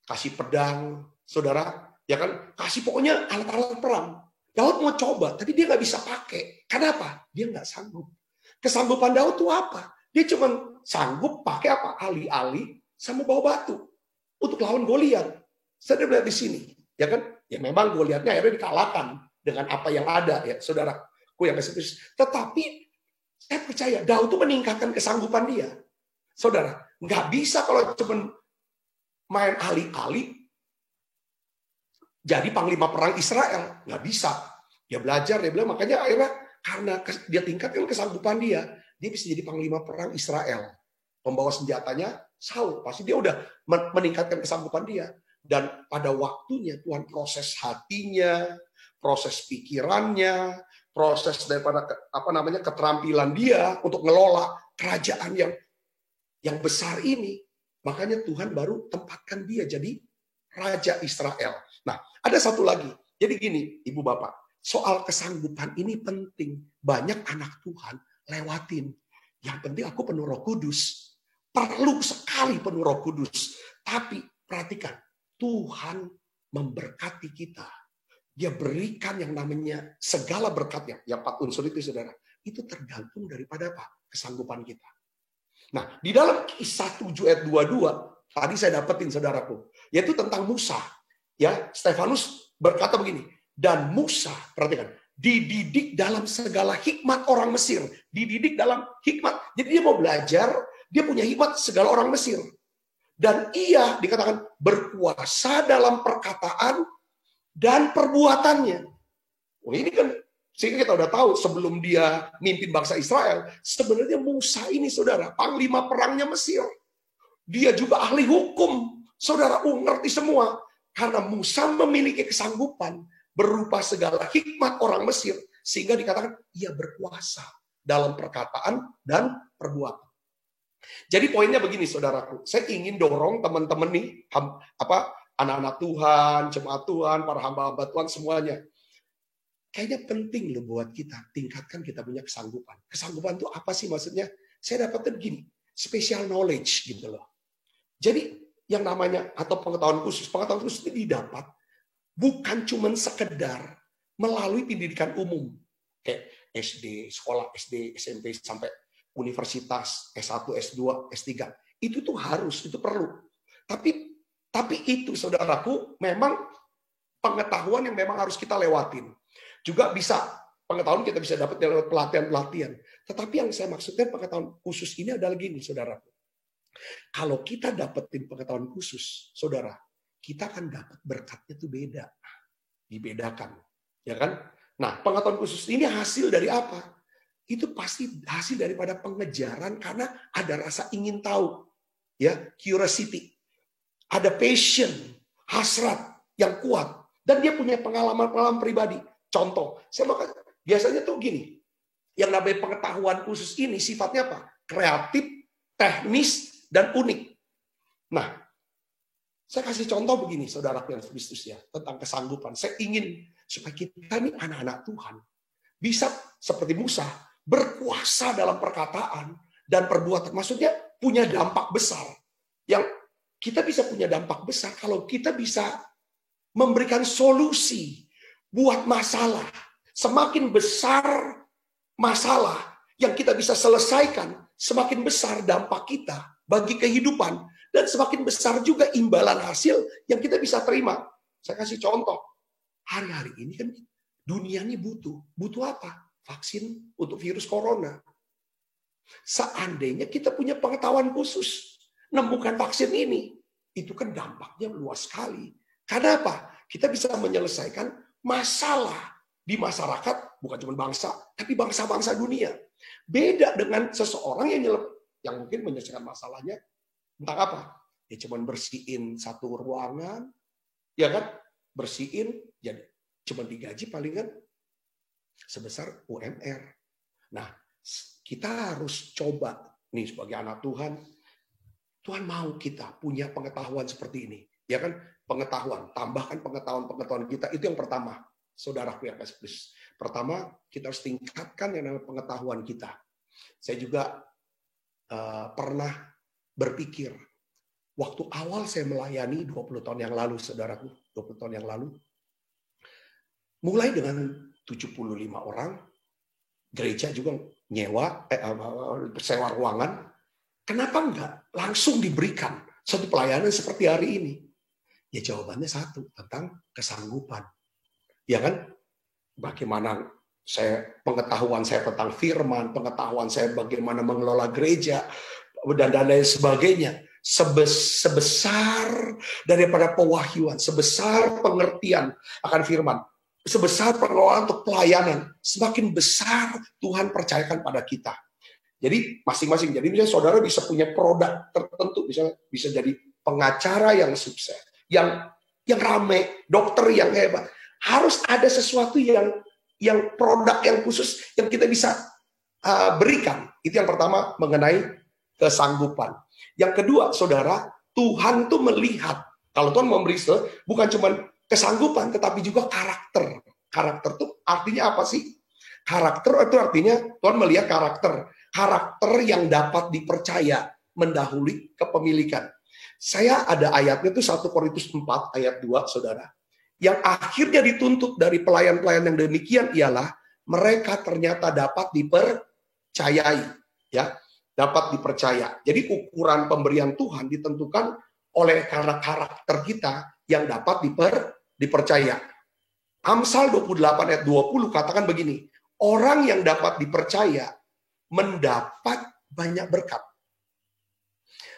kasih pedang, saudara, ya kan? Kasih pokoknya alat-alat perang. Daud mau coba, tapi dia nggak bisa pakai. Kenapa? Dia nggak sanggup. Kesanggupan Daud tuh apa? Dia cuma sanggup pakai apa? Ali-ali sama bawa batu untuk lawan Goliat. Saya lihat di sini, ya kan? Ya memang Goliatnya akhirnya dikalahkan dengan apa yang ada, ya saudaraku yang kasih. Tetapi saya percaya Daud tuh meningkatkan kesanggupan dia. Saudara, nggak bisa kalau cuma main ali-ali jadi panglima perang Israel. Nggak bisa. Dia belajar, dia bilang, makanya akhirnya karena dia tingkatkan kesanggupan dia bisa jadi panglima perang Israel. Pembawa senjatanya Saul. Pasti dia udah meningkatkan kesanggupan dia. Dan pada waktunya Tuhan proses hatinya, proses pikirannya, proses daripada keterampilan dia untuk ngelola kerajaan yang besar ini. Makanya Tuhan baru tempatkan dia jadi Raja Israel. Nah, ada satu lagi. Jadi gini, Ibu Bapak, soal kesanggupan ini penting. Banyak anak Tuhan lewatin. Yang penting aku penuh Roh Kudus. Perlu sekali penuh Roh Kudus. Tapi perhatikan, Tuhan memberkati kita. Dia berikan yang namanya segala berkatnya. Yang 4 unsur itu, saudara. Itu tergantung daripada apa? Kesanggupan kita. Nah, di dalam Kisah 7 ayat 22, tadi saya dapetin saudaraku, yaitu tentang Musa. Ya, Stefanus berkata begini, dan Musa, perhatikan, dididik dalam segala hikmat orang Mesir. Dididik dalam hikmat. Jadi dia mau belajar, dia punya hikmat segala orang Mesir. Dan ia dikatakan berkuasa dalam perkataan dan perbuatannya. Oh, ini kan sehingga kita udah tahu sebelum dia mimpin bangsa Israel, sebenarnya Musa ini, saudara, panglima perangnya Mesir. Dia juga ahli hukum. Saudara, ngerti semua. Karena Musa memiliki kesanggupan berupa segala hikmat orang Mesir. Sehingga dikatakan ia berkuasa dalam perkataan dan perbuatan. Jadi poinnya begini, saudaraku. Saya ingin dorong teman-teman nih, anak-anak Tuhan, jemaat Tuhan, para hamba-hamba Tuhan semuanya. Kayaknya penting loh buat kita, tingkatkan kita punya kesanggupan. Kesanggupan itu apa sih maksudnya? Saya dapatkan gini, special knowledge gitu loh. Jadi yang namanya, atau pengetahuan khusus itu didapat bukan cuma sekedar melalui pendidikan umum. Kayak SD, sekolah SD, SMP, sampai universitas, S1, S2, S3. Itu tuh harus, itu perlu. Tapi itu, saudaraku, memang pengetahuan yang memang harus kita lewatin. Juga bisa, pengetahuan kita bisa dapat lewat pelatihan-pelatihan. Tetapi yang saya maksudkan pengetahuan khusus ini adalah gini, saudara. Kalau kita dapetin pengetahuan khusus, saudara, kita akan dapat berkatnya itu beda. Dibedakan. Ya kan? Nah, pengetahuan khusus ini hasil dari apa? Itu pasti hasil daripada pengejaran karena ada rasa ingin tahu. Ya, curiosity. Ada passion, hasrat yang kuat. Dan dia punya pengalaman-pengalaman pribadi. Contoh, biasanya tuh gini, yang namanya pengetahuan khusus ini sifatnya apa? Kreatif, teknis, dan unik. Nah, saya kasih contoh begini, saudara yang Kristus ya, tentang kesanggupan. Saya ingin supaya kita ini anak-anak Tuhan bisa seperti Musa, berkuasa dalam perkataan dan perbuatan. Maksudnya punya dampak besar. Yang kita bisa punya dampak besar kalau kita bisa memberikan solusi buat masalah. Semakin besar masalah yang kita bisa selesaikan, semakin besar dampak kita bagi kehidupan. Dan semakin besar juga imbalan hasil yang kita bisa terima. Saya kasih contoh. Hari-hari ini kan dunia ini butuh apa? Vaksin untuk virus corona. Seandainya kita punya pengetahuan khusus, nemukan vaksin ini, itu kan dampaknya luas sekali. Karena apa? Kita bisa menyelesaikan masalah di masyarakat, bukan cuma bangsa, tapi bangsa-bangsa dunia. Beda dengan seseorang yang mungkin menyelesaikan masalahnya tentang apa? Ya cuma bersihin satu ruangan, ya kan? Bersihin, jadi cuma digaji palingan sebesar UMR. Nah, kita harus coba nih sebagai anak Tuhan. Tuhan mau kita punya pengetahuan seperti ini, ya kan? Pengetahuan, tambahkan pengetahuan kita. Itu yang pertama, saudaraku yang kasih Kristus. Pertama, kita harus tingkatkan yang namanya pengetahuan kita. Saya juga pernah berpikir, waktu awal saya melayani 20 tahun yang lalu, saudaraku, 20 tahun yang lalu, mulai dengan 75 orang, gereja juga nyewa, sewa ruangan, kenapa enggak langsung diberikan satu pelayanan seperti hari ini? Ya jawabannya satu, tentang kesanggupan. Ya kan? Bagaimana pengetahuan saya tentang firman, pengetahuan saya bagaimana mengelola gereja, dan lain sebagainya. Sebesar daripada pewahyuan, sebesar pengertian akan firman, sebesar pengelolaan untuk pelayanan, semakin besar Tuhan percayakan pada kita. Jadi masing-masing. Jadi misalnya saudara bisa punya produk tertentu, misalnya bisa jadi pengacara yang sukses, yang rame, dokter yang hebat. Harus ada sesuatu yang produk yang khusus yang kita bisa berikan. Itu yang pertama mengenai kesanggupan. Yang kedua, saudara, Tuhan tuh melihat, kalau Tuhan memberi bukan cuma kesanggupan, tetapi juga karakter. Karakter tuh artinya apa sih? Karakter itu artinya Tuhan melihat karakter. Karakter yang dapat dipercaya, mendahului kepemilikan. Saya ada ayatnya itu 1 Korintus 4 ayat 2, saudara. Yang akhirnya dituntut dari pelayan-pelayan yang demikian ialah mereka ternyata dapat dipercayai, ya, dapat dipercaya. Jadi ukuran pemberian Tuhan ditentukan oleh karakter kita yang dapat dipercaya. Amsal 28 ayat 20 katakan begini, orang yang dapat dipercaya mendapat banyak berkat.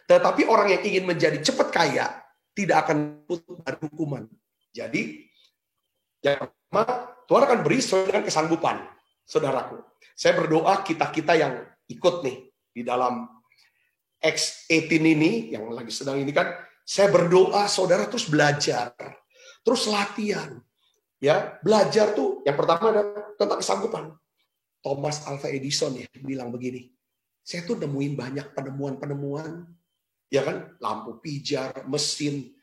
Tetapi orang yang ingin menjadi cepat kaya tidak akan luput dari hukuman. Jadi, yang pertama, Tuhan akan beri sesuai dengan kesanggupan, saudaraku. Saya berdoa kita yang ikut nih di dalam X18 ini, yang lagi sedang ini kan, saya berdoa saudara terus belajar, terus latihan. Ya, belajar tuh yang pertama adalah tentang kesanggupan. Thomas Alva Edison ya bilang begini, saya tuh nemuin banyak penemuan-penemuan, ya kan, lampu pijar, mesin.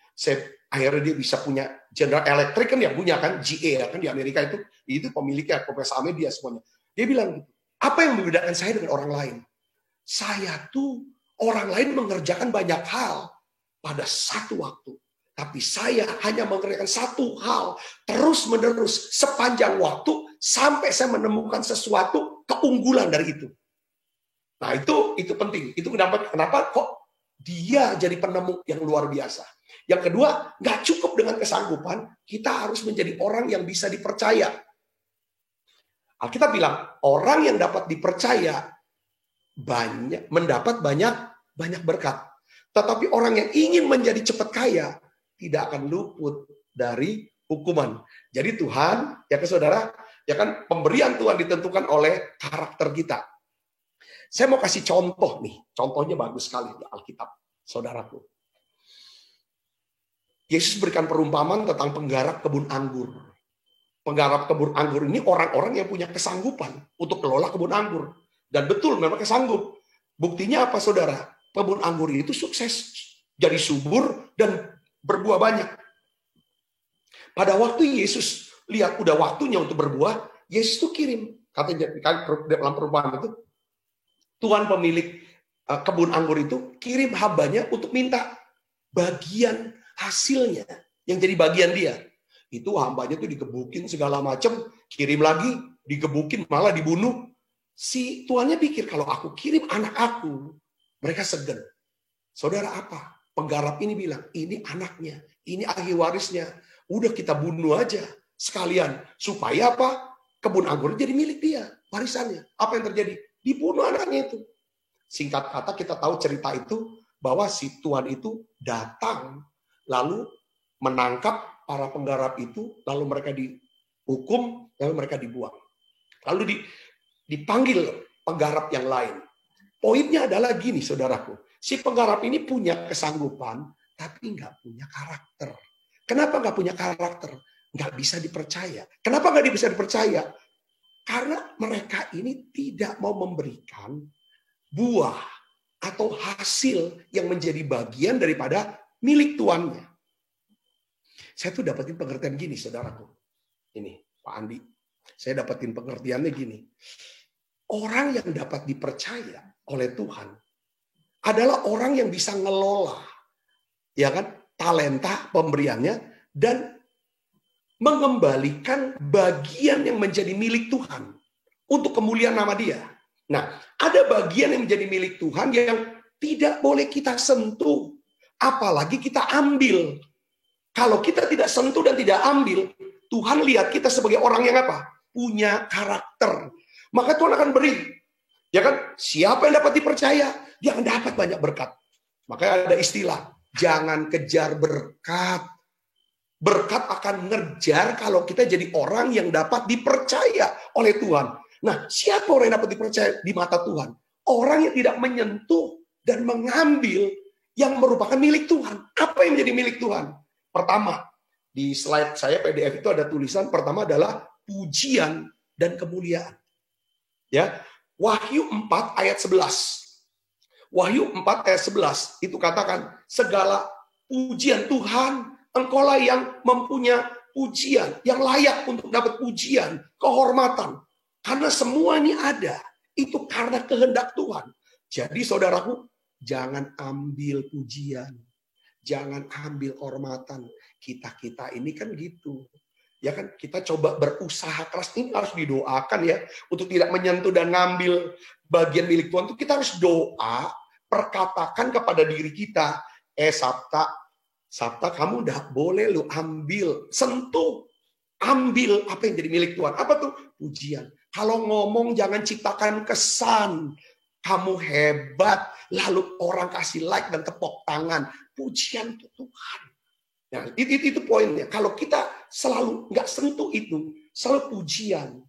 Akhirnya dia bisa punya General Electric kan dia punya kan, GE ya kan di Amerika itu pemiliknya, Profesor Ame dia semuanya. Dia bilang, apa yang membedakan saya dengan orang lain? Saya tuh orang lain mengerjakan banyak hal pada satu waktu, tapi saya hanya mengerjakan satu hal terus-menerus sepanjang waktu sampai saya menemukan sesuatu keunggulan dari itu. Nah itu penting. Itu kenapa kok dia jadi penemu yang luar biasa. Yang kedua, nggak cukup dengan kesanggupan, kita harus menjadi orang yang bisa dipercaya. Alkitab bilang, orang yang dapat dipercaya mendapat banyak berkat. Tetapi orang yang ingin menjadi cepat kaya tidak akan luput dari hukuman. Jadi Tuhan, ya kan saudara, ya kan pemberian Tuhan ditentukan oleh karakter kita. Saya mau kasih contoh nih, contohnya bagus sekali di Alkitab, saudaraku. Yesus berikan perumpamaan tentang penggarap kebun anggur. Penggarap kebun anggur ini orang-orang yang punya kesanggupan untuk kelola kebun anggur. Dan betul memang kesanggup. Buktinya apa saudara? Kebun anggur itu sukses. Jadi subur dan berbuah banyak. Pada waktu Yesus lihat udah waktunya untuk berbuah, Yesus itu kirim. Katanya dalam perumpamaan itu, Tuhan pemilik kebun anggur itu kirim hambanya untuk minta bagian hasilnya yang jadi bagian dia. Itu hambanya tuh digebukin segala macam, kirim lagi, digebukin malah dibunuh. Si tuannya pikir kalau aku kirim anak aku, mereka segan. Saudara apa? Penggarap ini bilang, ini anaknya, ini ahli warisnya. Udah kita bunuh aja sekalian. Supaya apa? Kebun anggur jadi milik dia, warisannya. Apa yang terjadi? Dibunuh anaknya itu. Singkat kata kita tahu cerita itu, bahwa si tuan itu datang, lalu menangkap para penggarap itu, lalu mereka dihukum, lalu mereka dibuang. Lalu dipanggil penggarap yang lain. Poinnya adalah gini, saudaraku. Si penggarap ini punya kesanggupan, tapi nggak punya karakter. Kenapa nggak punya karakter? Nggak bisa dipercaya. Kenapa nggak bisa dipercaya? Karena mereka ini tidak mau memberikan buah atau hasil yang menjadi bagian daripada milik tuannya. Saya tuh dapetin pengertian gini, saudaraku. Ini, Pak Andi. Saya dapetin pengertiannya gini. Orang yang dapat dipercaya oleh Tuhan adalah orang yang bisa ngelola, ya kan, talenta pemberiannya dan mengembalikan bagian yang menjadi milik Tuhan untuk kemuliaan nama Dia. Nah, ada bagian yang menjadi milik Tuhan yang tidak boleh kita sentuh, apalagi kita ambil. Kalau kita tidak sentuh dan tidak ambil, Tuhan lihat kita sebagai orang yang apa? Punya karakter. Maka Tuhan akan beri. Ya kan? Siapa yang dapat dipercaya, dia akan dapat banyak berkat. Makanya ada istilah, jangan kejar berkat. Berkat akan ngejar kalau kita jadi orang yang dapat dipercaya oleh Tuhan. Nah, siapa orang yang dapat dipercaya di mata Tuhan? Orang yang tidak menyentuh dan mengambil yang merupakan milik Tuhan. Apa yang menjadi milik Tuhan? Pertama, di slide saya PDF itu ada tulisan pertama adalah pujian dan kemuliaan. Ya, Wahyu 4 ayat 11. Wahyu 4 ayat 11 itu katakan segala pujian Tuhan, Engkaulah yang mempunyai pujian, yang layak untuk dapat pujian, kehormatan. Karena semua ini ada, itu karena kehendak Tuhan. Jadi saudaraku, jangan ambil pujian, jangan ambil kehormatan. Kita ini kan gitu. Ya kan, kita coba berusaha keras, ini harus didoakan ya, untuk tidak menyentuh dan ngambil bagian milik Tuhan. Itu kita harus doa, perkatakan kepada diri kita, Sabta kamu udah boleh lu ambil, sentuh, ambil apa yang jadi milik Tuhan. Apa tuh? Pujian. Kalau ngomong jangan ciptakan kesan kamu hebat, lalu orang kasih like dan tepuk tangan. Pujian untuk Tuhan. Nah, itu poinnya. Kalau kita selalu nggak sentuh itu, selalu pujian,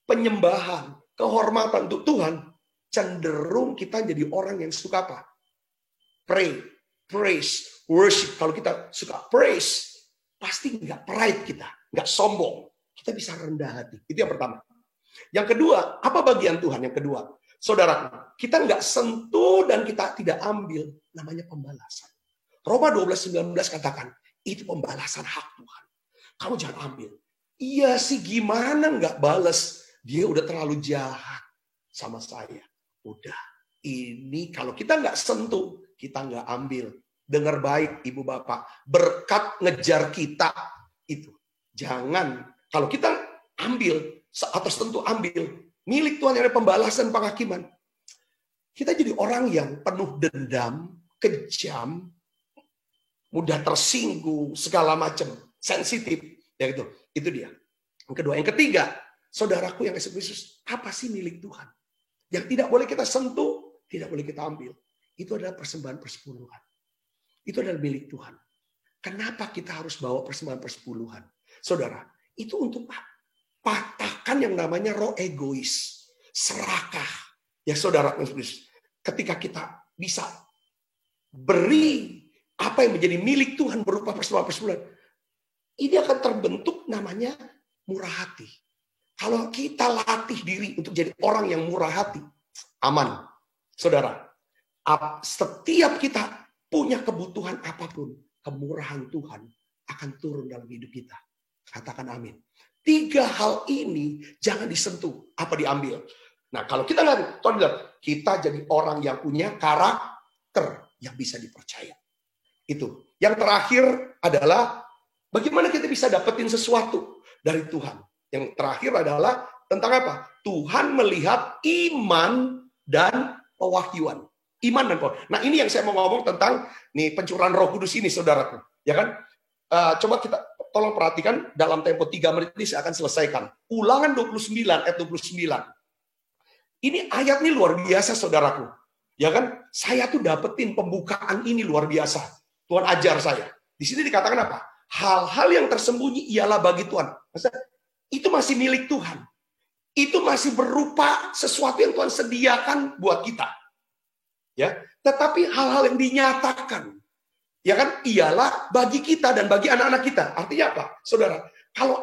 penyembahan, kehormatan untuk Tuhan, cenderung kita jadi orang yang suka apa? Pray, praise, worship. Kalau kita suka praise, pasti nggak pride kita, nggak sombong. Kita bisa rendah hati. Itu yang pertama. Yang kedua, apa bagian Tuhan? Yang kedua, saudara, kita nggak sentuh dan kita tidak ambil, namanya pembalasan. Roma 12:19 katakan, itu pembalasan hak Tuhan. Kamu jangan ambil. Iya sih, gimana nggak bales? Dia udah terlalu jahat sama saya. Udah, ini kalau kita nggak sentuh, kita nggak ambil. Dengar baik ibu bapak, berkat ngejar kita itu. Jangan, kalau kita ambil, atau sentuh ambil, milik Tuhan yang ada pembalasan penghakiman. Kita jadi orang yang penuh dendam, kejam, mudah tersinggung, segala macam, sensitif. Ya itu dia. Yang kedua, yang ketiga, saudaraku yang Yesus Kristus, apa sih milik Tuhan? Yang tidak boleh kita sentuh, tidak boleh kita ambil. Itu adalah persembahan persepuluhan. Itu adalah milik Tuhan. Kenapa kita harus bawa persembahan persepuluhan? Saudara, itu untuk patahkan yang namanya roh egois, serakah. Ya saudara, ketika kita bisa beri apa yang menjadi milik Tuhan berupa persembahan-persepuluhan, ini akan terbentuk namanya murah hati. Kalau kita latih diri untuk jadi orang yang murah hati, aman. Saudara, setiap kita punya kebutuhan apapun, kemurahan Tuhan akan turun dalam hidup kita. Katakan amin. 3 hal ini jangan disentuh, apa diambil. Nah, kalau kita nggak, Tuhan bilang, kita jadi orang yang punya karakter yang bisa dipercaya. Itu. Yang terakhir adalah bagaimana kita bisa dapetin sesuatu dari Tuhan. Yang terakhir adalah Tentang apa? Tuhan melihat iman dan pewahyuan. Iman dan pewahyuan. Nah, ini yang saya mau ngomong tentang nih pencurahan Roh Kudus ini, saudaraku. Ya kan? Coba kita tolong perhatikan dalam tempo 3 menit ini saya akan selesaikan. Ulangan 29 ayat 29. Ini ayat ini luar biasa, saudaraku. Ya kan? Saya tuh dapetin pembukaan ini luar biasa. Tuhan ajar saya. Di sini dikatakan apa? Hal-hal yang tersembunyi ialah bagi Tuhan. Maksudnya, itu masih milik Tuhan. Itu masih berupa sesuatu yang Tuhan sediakan buat kita. Ya, tetapi hal-hal yang dinyatakan, ya kan, ialah bagi kita dan bagi anak-anak kita. Artinya apa, saudara? Kalau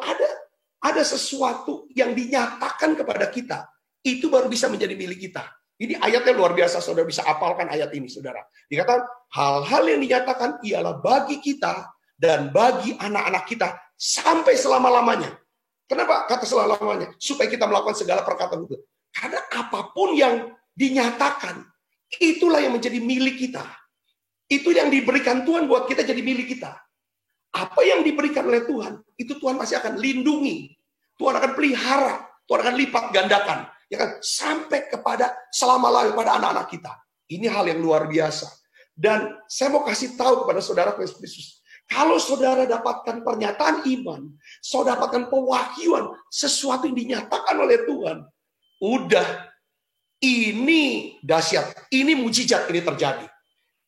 ada sesuatu yang dinyatakan kepada kita, itu baru bisa menjadi milik kita. Ini ayatnya luar biasa, saudara bisa hafalkan ayat ini, saudara. Dikatakan hal-hal yang dinyatakan ialah bagi kita dan bagi anak-anak kita sampai selama-lamanya. Kenapa kata selama-lamanya? Supaya kita melakukan segala perkataan itu. Karena apapun yang dinyatakan, itulah yang menjadi milik kita. Itu yang diberikan Tuhan buat kita jadi milik kita. Apa yang diberikan oleh Tuhan, itu Tuhan pasti akan lindungi. Tuhan akan pelihara. Tuhan akan lipat gandakan. Ya kan? Sampai kepada selama-lamanya pada anak-anak kita. Ini hal yang luar biasa. Dan saya mau kasih tahu kepada saudara Kristus. Kalau saudara dapatkan pernyataan iman, saudara dapatkan pewahyuan, sesuatu yang dinyatakan oleh Tuhan, udah, ini dahsyat, ini mujizat, ini terjadi.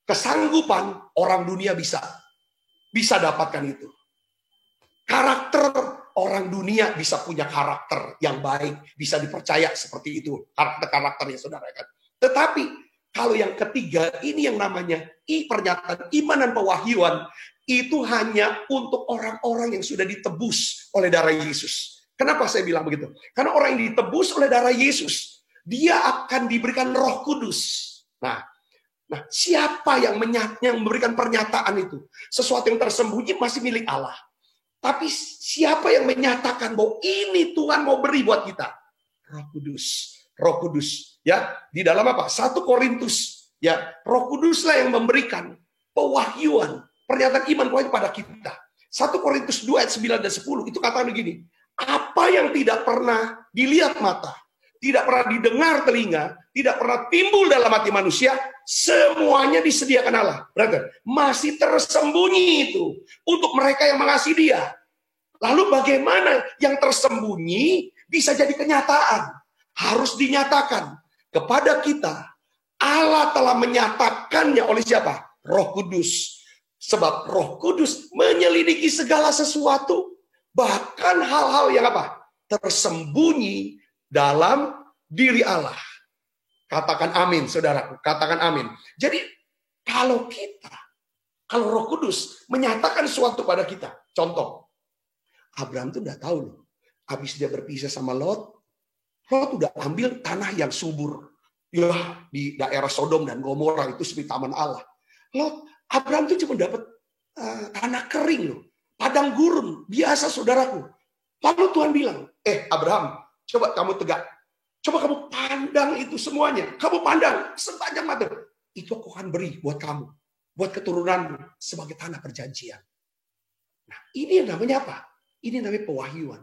Kesanggupan orang dunia bisa dapatkan itu. Karakter orang dunia bisa punya karakter yang baik, bisa dipercaya seperti itu, karakternya saudara kan. Tetapi kalau yang ketiga, ini yang namanya pernyataan iman dan pewahyuan, itu hanya untuk orang-orang yang sudah ditebus oleh darah Yesus. Kenapa saya bilang begitu? Karena orang yang ditebus oleh darah Yesus, dia akan diberikan Roh Kudus. Nah, siapa yang memberikan pernyataan itu? Sesuatu yang tersembunyi masih milik Allah. Tapi siapa yang menyatakan bahwa ini Tuhan mau beri buat kita? Roh Kudus. Roh Kudus. Ya, di dalam apa? 1 Korintus. Ya, Roh Kuduslah yang memberikan pewahyuan, pernyataan iman kepada kita. 1 Korintus 2 ayat 9 dan 10 itu katakan begini. Apa yang tidak pernah dilihat mata, tidak pernah didengar telinga, tidak pernah timbul dalam hati manusia, semuanya disediakan Allah. Berarti masih tersembunyi itu untuk mereka yang mengasihi Dia. Lalu bagaimana yang tersembunyi bisa jadi kenyataan? Harus dinyatakan kepada kita. Allah telah menyatakannya oleh siapa? Roh Kudus. Sebab Roh Kudus menyelidiki segala sesuatu, bahkan hal-hal yang apa? Tersembunyi dalam diri Allah. Katakan amin, saudaraku. Katakan amin. Jadi kalau Roh Kudus menyatakan sesuatu pada kita. Contoh, Abraham tuh udah tahu loh. Habis dia berpisah sama Lot udah ambil tanah yang subur. Ya, di daerah Sodom dan Gomora itu seperti taman Allah. Abraham tuh cuma dapat tanah kering loh. Padang gurun, biasa saudaraku. Lalu Tuhan bilang, Abraham, coba kamu tegak. Coba kamu pandang itu semuanya. Kamu pandang sepanjang mata. Itu aku akan beri buat kamu. Buat keturunanmu sebagai tanah perjanjian. Nah, ini yang namanya apa? Ini namanya pewahyuan.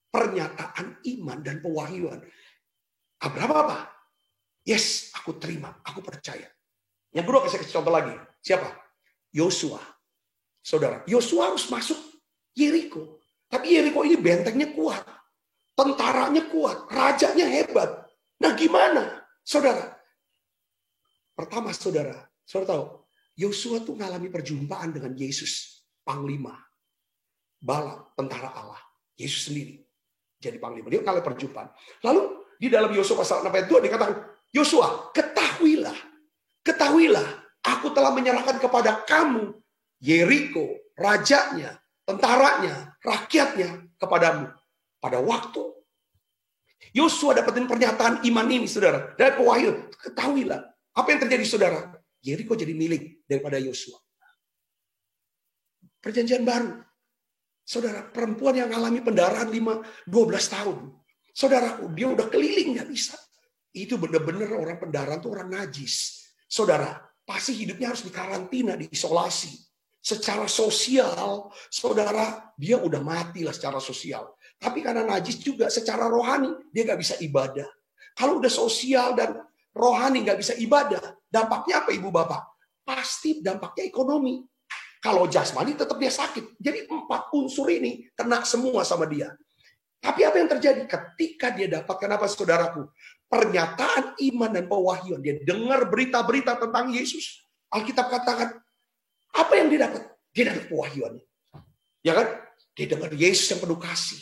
Pernyataan iman dan pewahyuan. Abraham apa? Yes, aku terima. Aku percaya. Yang kedua, saya kasih contoh lagi. Siapa? Yosua. Saudara, Yosua harus masuk Yeriko. Tapi Yeriko ini bentengnya kuat. Tentaranya kuat. Rajanya hebat. Nah gimana? Saudara. Pertama saudara tahu. Yosua tuh mengalami perjumpaan dengan Yesus. Panglima. Balak, tentara Allah. Yesus sendiri. Jadi panglima. Dia mengalami perjumpaan. Lalu di dalam Yosua pasal 6 ayat 2 dikatakan, Yosua, ketahuilah. Aku telah menyerahkan kepada kamu Yeriko, rajanya, tentaranya, rakyatnya kepadamu. Pada waktu Yosua dapetin pernyataan iman ini, saudara, dari pewahyuan, ketahuilah apa yang terjadi, saudara. Yeriko jadi milik daripada Yosua. Perjanjian baru, saudara, perempuan yang alami pendarahan 12 tahun, saudaraku, dia udah keliling nggak bisa. Itu benar-benar orang pendarahan itu orang najis, saudara. Pasti hidupnya harus dikarantina, diisolasi. Secara sosial, saudara, dia udah mati lah secara sosial. Tapi karena najis juga secara rohani, dia nggak bisa ibadah. Kalau udah sosial dan rohani nggak bisa ibadah, dampaknya apa ibu bapak? Pasti dampaknya ekonomi. Kalau jasmani tetap dia sakit. Jadi 4 unsur ini kena semua sama dia. Tapi apa yang terjadi? Ketika dia dapatkan apa saudaraku? Pernyataan iman dan pewahyuan. Dia dengar berita-berita tentang Yesus. Alkitab katakan, apa yang dia dapat? Dia dapat pewahyuannya. Ya kan? Dia dengar Yesus yang penuh kasih.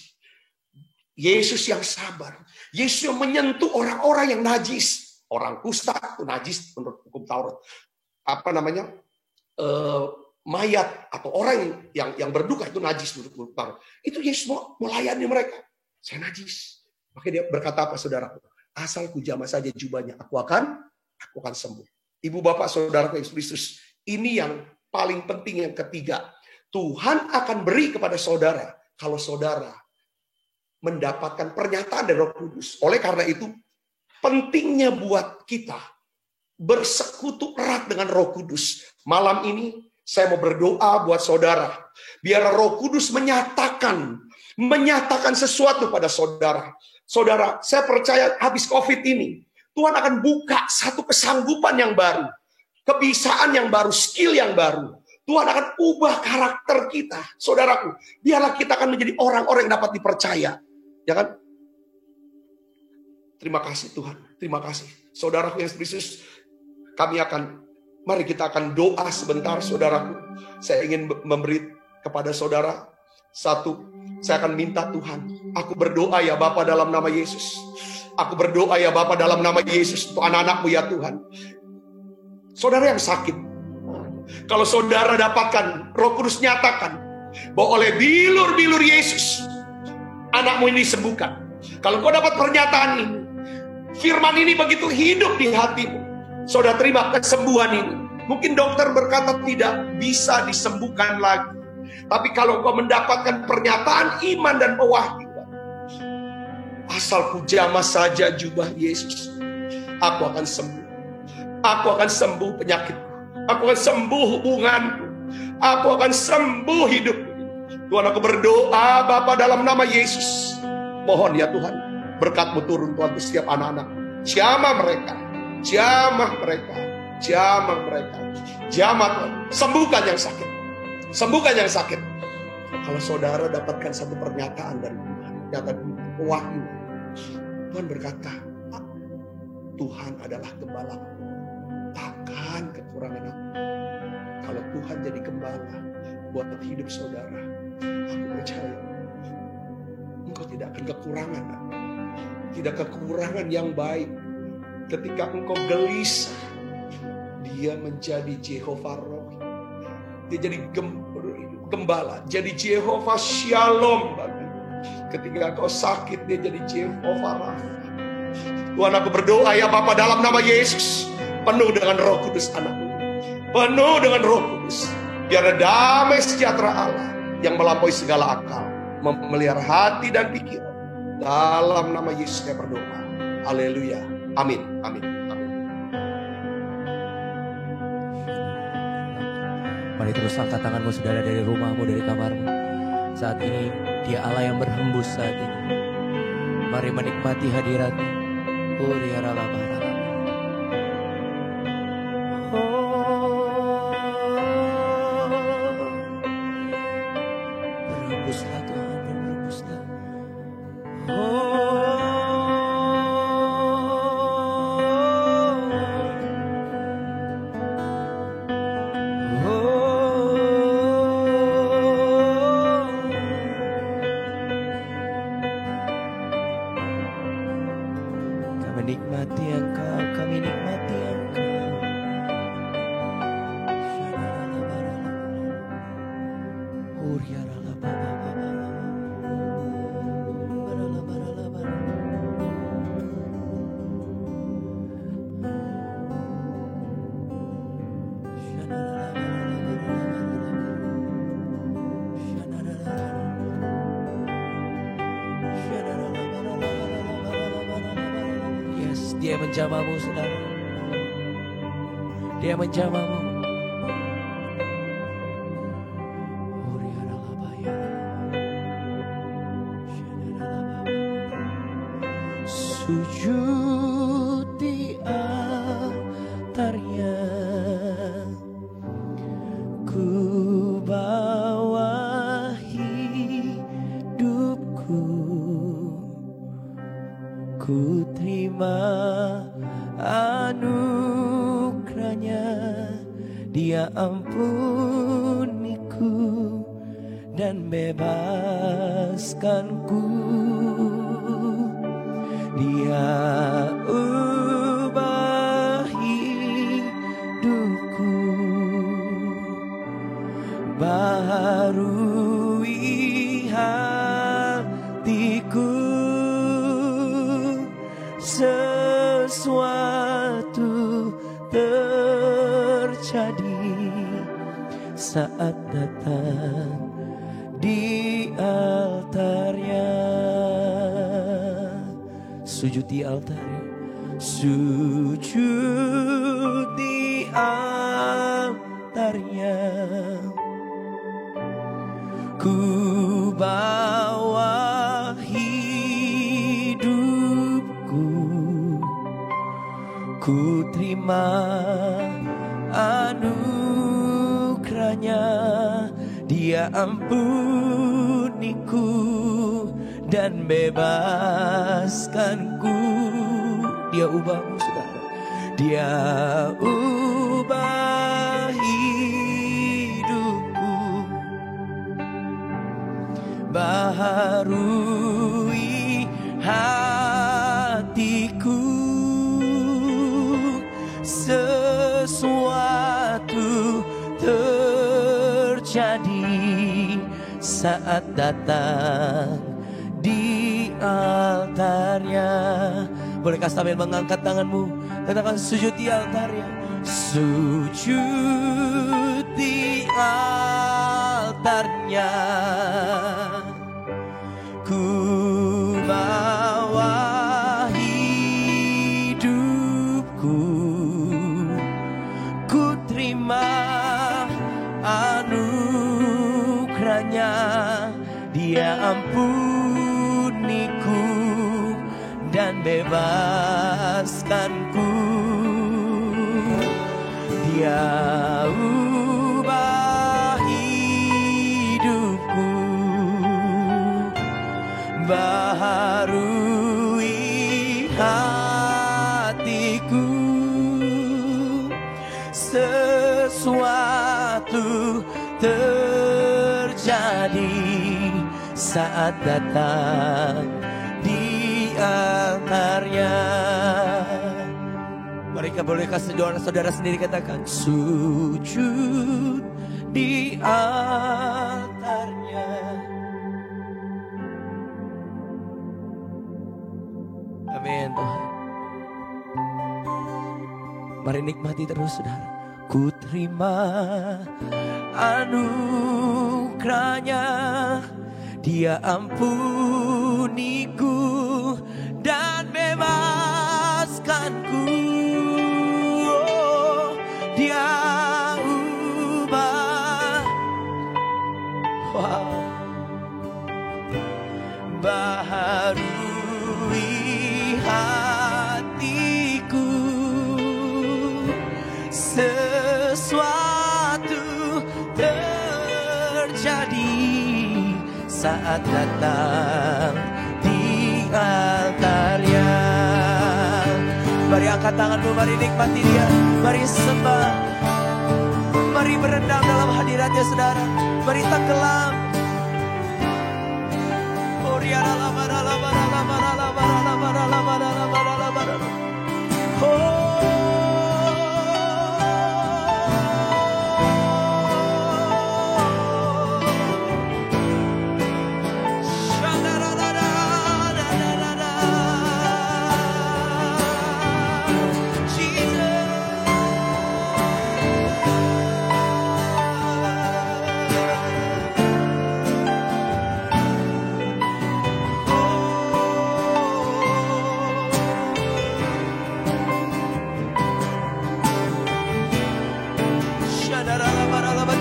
Yesus yang sabar. Yesus yang menyentuh orang-orang yang najis. Orang kusta itu najis menurut hukum Taurat. Apa namanya? Mayat atau orang yang berduka itu najis menurut hukum Taurat. Itu Yesus mau melayani mereka. Saya najis. Maka dia berkata apa saudaraku? Asal ku jamah saja jubahnya, aku akan sembuh. Ibu bapak saudaraku Yesus Kristus. Ini yang paling penting yang ketiga. Tuhan akan beri kepada saudara kalau saudara mendapatkan pernyataan dari Roh Kudus. Oleh karena itu, pentingnya buat kita bersekutu erat dengan Roh Kudus. Malam ini, saya mau berdoa buat saudara. Biar Roh Kudus menyatakan sesuatu pada saudara. Saudara, saya percaya habis COVID ini, Tuhan akan buka satu kesanggupan yang baru. Kebiasaan yang baru, skill yang baru. Tuhan akan ubah karakter kita. Saudaraku, biarlah kita akan menjadi orang-orang yang dapat dipercaya. Ya kan? Terima kasih Tuhan. Terima kasih. Saudaraku yang Yesus, mari kita akan doa sebentar saudaraku. Saya ingin memberi kepada saudara. Satu, saya akan minta Tuhan. Aku berdoa ya Bapa dalam nama Yesus. Aku berdoa ya Bapa dalam nama Yesus. Untuk anak-anakmu ya Tuhan. Saudara yang sakit. Kalau saudara dapatkan, Roh Kudus nyatakan. Bahwa oleh bilur-bilur Yesus. Anakmu ini disembuhkan. Kalau kau dapat pernyataan ini. Firman ini begitu hidup di hatimu. Saudara terima kesembuhan ini. Mungkin dokter berkata tidak bisa disembuhkan lagi. Tapi kalau kau mendapatkan pernyataan iman dan pewahyuan. Asal ku jamah saja jubah Yesus. Aku akan sembuh. Aku akan sembuh penyakitku. Aku akan sembuh hubunganku. Aku akan sembuh hidupku. Tuhan aku berdoa Bapa dalam nama Yesus. Mohon ya Tuhan. Berkat-Mu turun Tuhan untuk setiap anak-anak. Jamah mereka. Jamah mereka. Jamah mereka. Jamah Tuhan. Sembuhkan yang sakit. Sembuhkan yang sakit. Kalau saudara dapatkan satu pernyataan dari Tuhan. Pernyataan wahyu. Tuhan berkata. Tuhan adalah gembala. Takkan kekurangan aku. Kalau Tuhan jadi gembala. Buat hidup saudara. Aku percaya. Engkau tidak akan kekurangan. Tidak kekurangan yang baik. Ketika engkau gelisah. Dia menjadi Jehovah Rohi. Dia jadi gembala. Jadi Jehovah Shalom. Ketika engkau sakit. Dia jadi Jehovah Rafa. Tuhan aku berdoa ya Bapa dalam nama Yesus. Penuh dengan Roh Kudus anakku. Penuh dengan Roh Kudus. Biar ada damai sejahtera Allah. Yang melampaui segala akal. Memelihara hati dan pikiran. Dalam nama Yesus saya berdoa. Haleluya. Amin. Amin. Amin. Mari terus angkat tanganmu saudara dari rumahmu, dari kamarmu. Saat ini Dia Allah yang berhembus saat ini. Mari menikmati hadirat-Nya. Berhembuslah Tuhan, berhembuslah. Menikmati Engkau, kami nikmati Engkau. Yes, Dia menjamahmu, saudara. Dia menjamahmu. sujud di altarnya, ku bawa hidupku, ku terima anugerahnya. Dia ampuniku dan bebaskanku. Dia ubah hidupku, baharui hatiku. Sesuatu terjadi saat datang di altarnya. Sujud di altarnya, sujud di altarnya, ku bawa hidupku, ku terima anugerahnya. Dia ampuniku dan bebaskanku. Dia ubahmu saudara, dia ubah hidupku, baharui hatiku. Sesuatu terjadi saat datang di altarnya. Bolehkah sambil mengangkat tanganmu, katakan sujud di altarnya. Sujud di altarnya, ku bawa hidupku, ku terima anugerahnya. Dia ampuniku dan bebaskanku. Dia ubah hidupku, baharui hatiku. Sesuatu terjadi saat datang di altarnya. Bolehkah saudara-saudara sendiri katakan sujud di altarnya. Amin Tuhan. Mari nikmati terus saudara. Ku terima anugerahnya, dia ampuniku dan bebaskanku. Oh, dia ubah, wow, baharui hatiku. Sesuatu terjadi saat datang di altarnya. Mari angkat tanganmu, mari nikmati dia, mari sembah, mari berendam dalam hadiratnya saudara, mari tenggelam. Oh,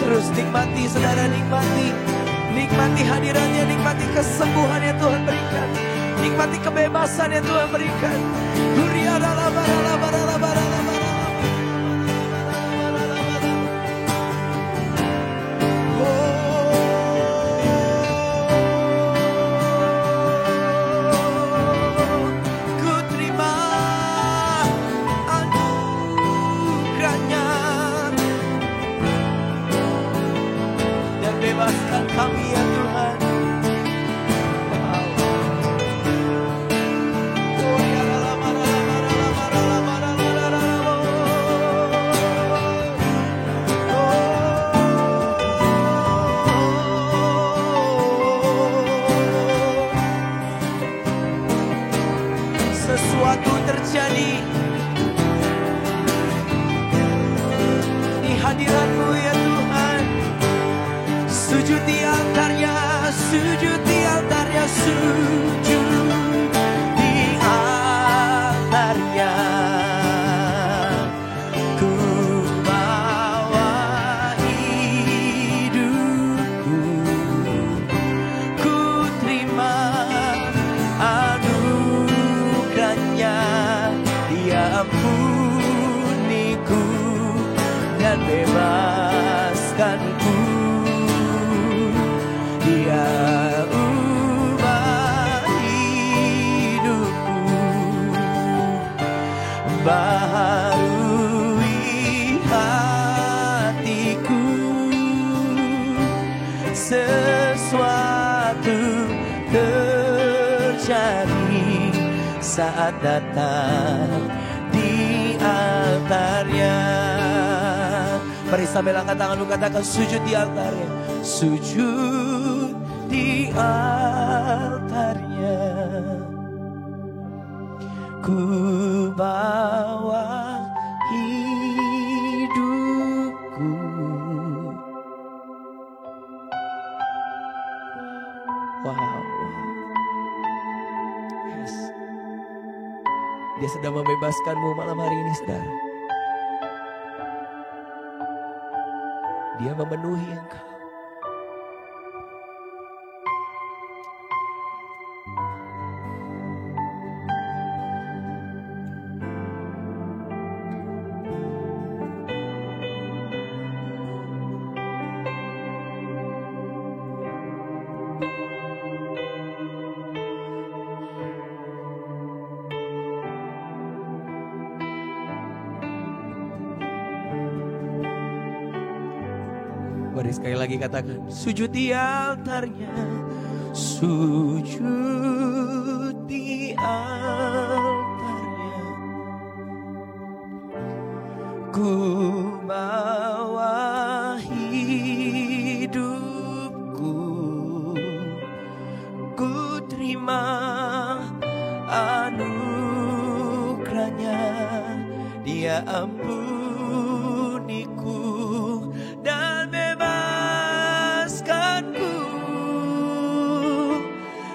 terus nikmati saudara, nikmati hadiratnya, nikmati kesembuhan yang Tuhan berikan, nikmati berkati kebebasan yang Tuhan berikan. Ku terima anugerahnya dan bebaskan kami ya Tuhan. Sesuatu terjadi di hadirat-Mu ya Tuhan. Sujud di altarnya, sujud di altarnya, sujud di altarnya. Ku bawa hidupku, ku terima anugerahnya. Dia ampuniku dan bebaskanku. Dia ubah hidupku, baharui hatiku. Sesuatu terjadi saat datang di altarnya. Mari sambil angkat tanganmu katakan sujud di altarnya. Sujud di altarnya. Ku bawa hidupku. Wow. Yes. Dia sedang membebaskanmu malam hari ini, saudara. Dia memenuhi engkau. Mari sekali lagi katakan sujud di altarnya, sujud di altarnya. Ku bawa hidupku, ku terima anugerahnya. Dia ampuniku dan bebaskanku.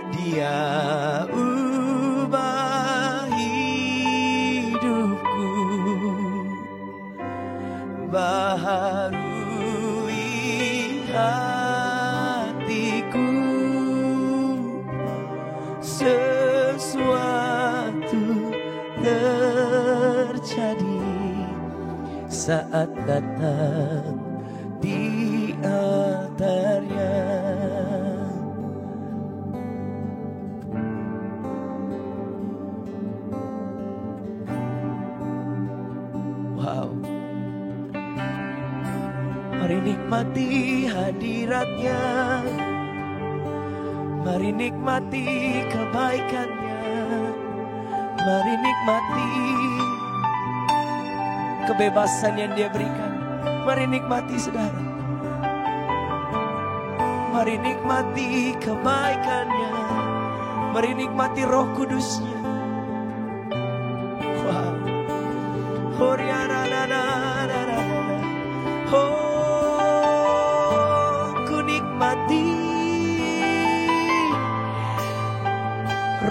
Dia ubah hidupku, baharui hatiku. Sesuatu terjadi saat datang di altarnya. Wow. Mari nikmati hadiratnya, mari nikmati kebaikannya, mari nikmati kebebasan yang dia berikan. Mari nikmati saudara. Mari nikmati kebaikannya. Mari nikmati Roh Kudusnya. Wow. Oh, ku nikmati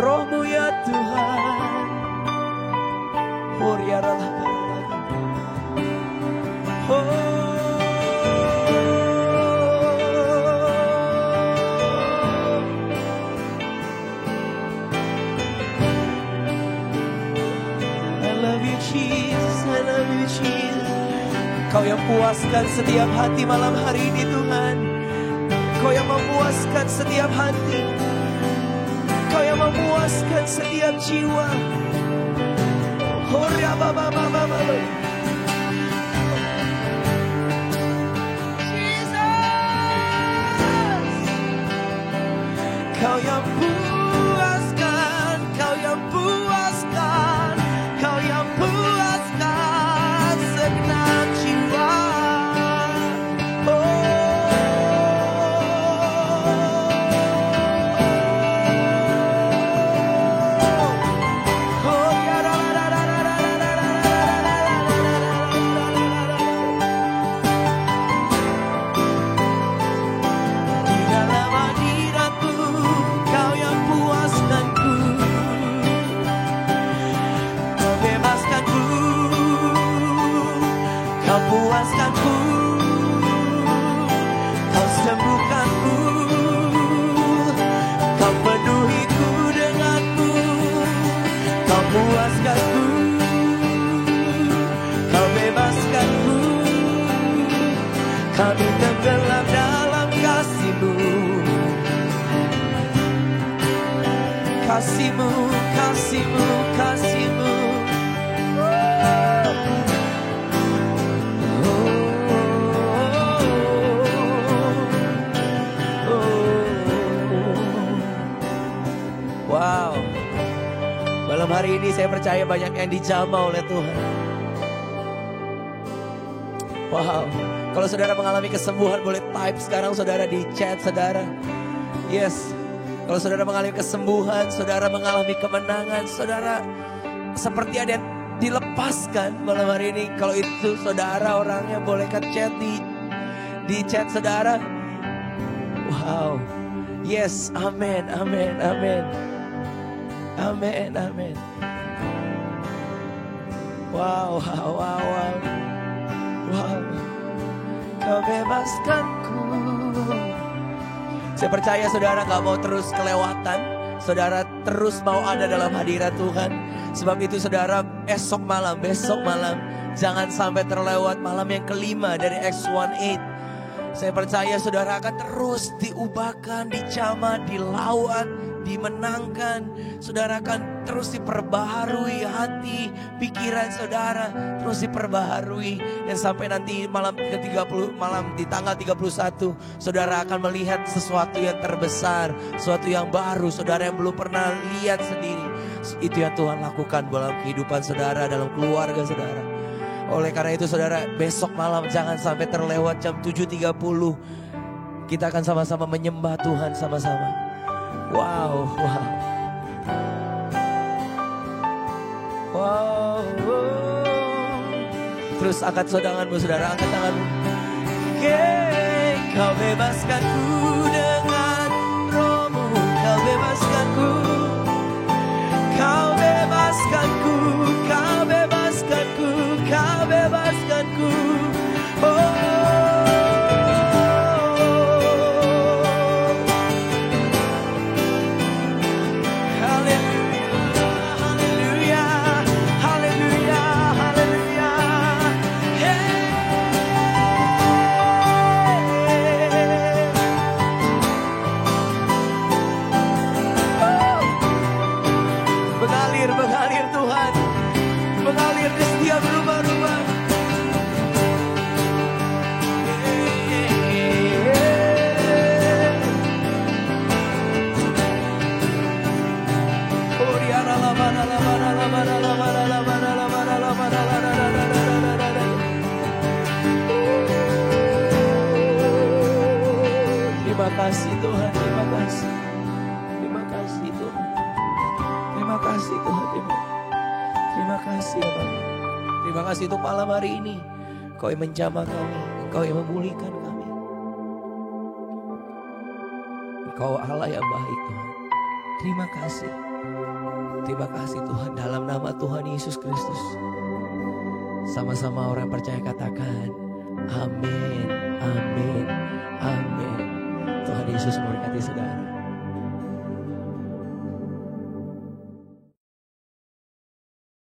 Roh-Mu ya Tuhan. Jesus, I love you Jesus. Kau yang puaskan setiap hati malam hari ini Tuhan. Kau yang memuaskan setiap hati. Kau yang memuaskan setiap jiwa. Horia baba baba baba. Kau yang puaskan, kau yang puaskan, kau yang puaskan segenap jiwa. Puaskanku, kau sembuhkanku, kau penuhiku denganmu, kau puaskanku, kau bebaskanku, kami tenggelam dalam kasih-Mu, kasih-Mu, kasih-Mu, kasih-Mu. Wow, malam hari ini saya percaya banyak yang dijamah oleh Tuhan. Wow, kalau saudara mengalami kesembuhan boleh type sekarang saudara di chat saudara. Yes, kalau saudara mengalami kesembuhan, saudara mengalami kemenangan, saudara seperti ada yang dilepaskan malam hari ini. Kalau itu saudara orangnya boleh ke chat di chat saudara. Wow, yes, amin, amin, amin. Amin, amin. Wow, wow, wow, wow. Wow. Kau bebaskanku. Saya percaya saudara gak mau terus kelewatan. Saudara terus mau ada dalam hadirat Tuhan. Sebab itu saudara besok malam jangan sampai terlewat malam yang kelima dari X18. Saya percaya saudara akan terus diubahkan, dijamah, dilawan, dimenangkan. Saudara akan terus diperbaharui hati, pikiran saudara terus diperbaharui. Dan sampai nanti malam ke-30, malam di tanggal 31, saudara akan melihat sesuatu yang terbesar, sesuatu yang baru, saudara yang belum pernah lihat sendiri. Itu yang Tuhan lakukan dalam kehidupan saudara, dalam keluarga saudara. Oleh karena itu saudara, besok malam jangan sampai terlewat jam 7.30. Kita akan sama-sama menyembah Tuhan sama-sama. Wow, wow. Wow, wow. Terus angkat tanganmu saudara, angkat tanganmu. Kau bebaskanku dengan rohmu, kau bebaskanku. Kau bebaskanku, kau bebaskanku, kau bebaskanku. Oh. Mengalir Tuhan, mengalir di setiap rumah-rumah. Terima kasih Tuhan, terima kasih. Terima kasih Tuhan. Terima kasih Tuhan, terima kasih ya Bapak. Terima kasih untuk malam hari ini. Kau yang menjamah kami, Kau yang memulihkan kami. Kau Allah yang baik Tuhan. Terima kasih. Terima kasih Tuhan, dalam nama Tuhan Yesus Kristus. Sama-sama orang percaya katakan amin, amin, amin. Tuhan Yesus memberkati saudara.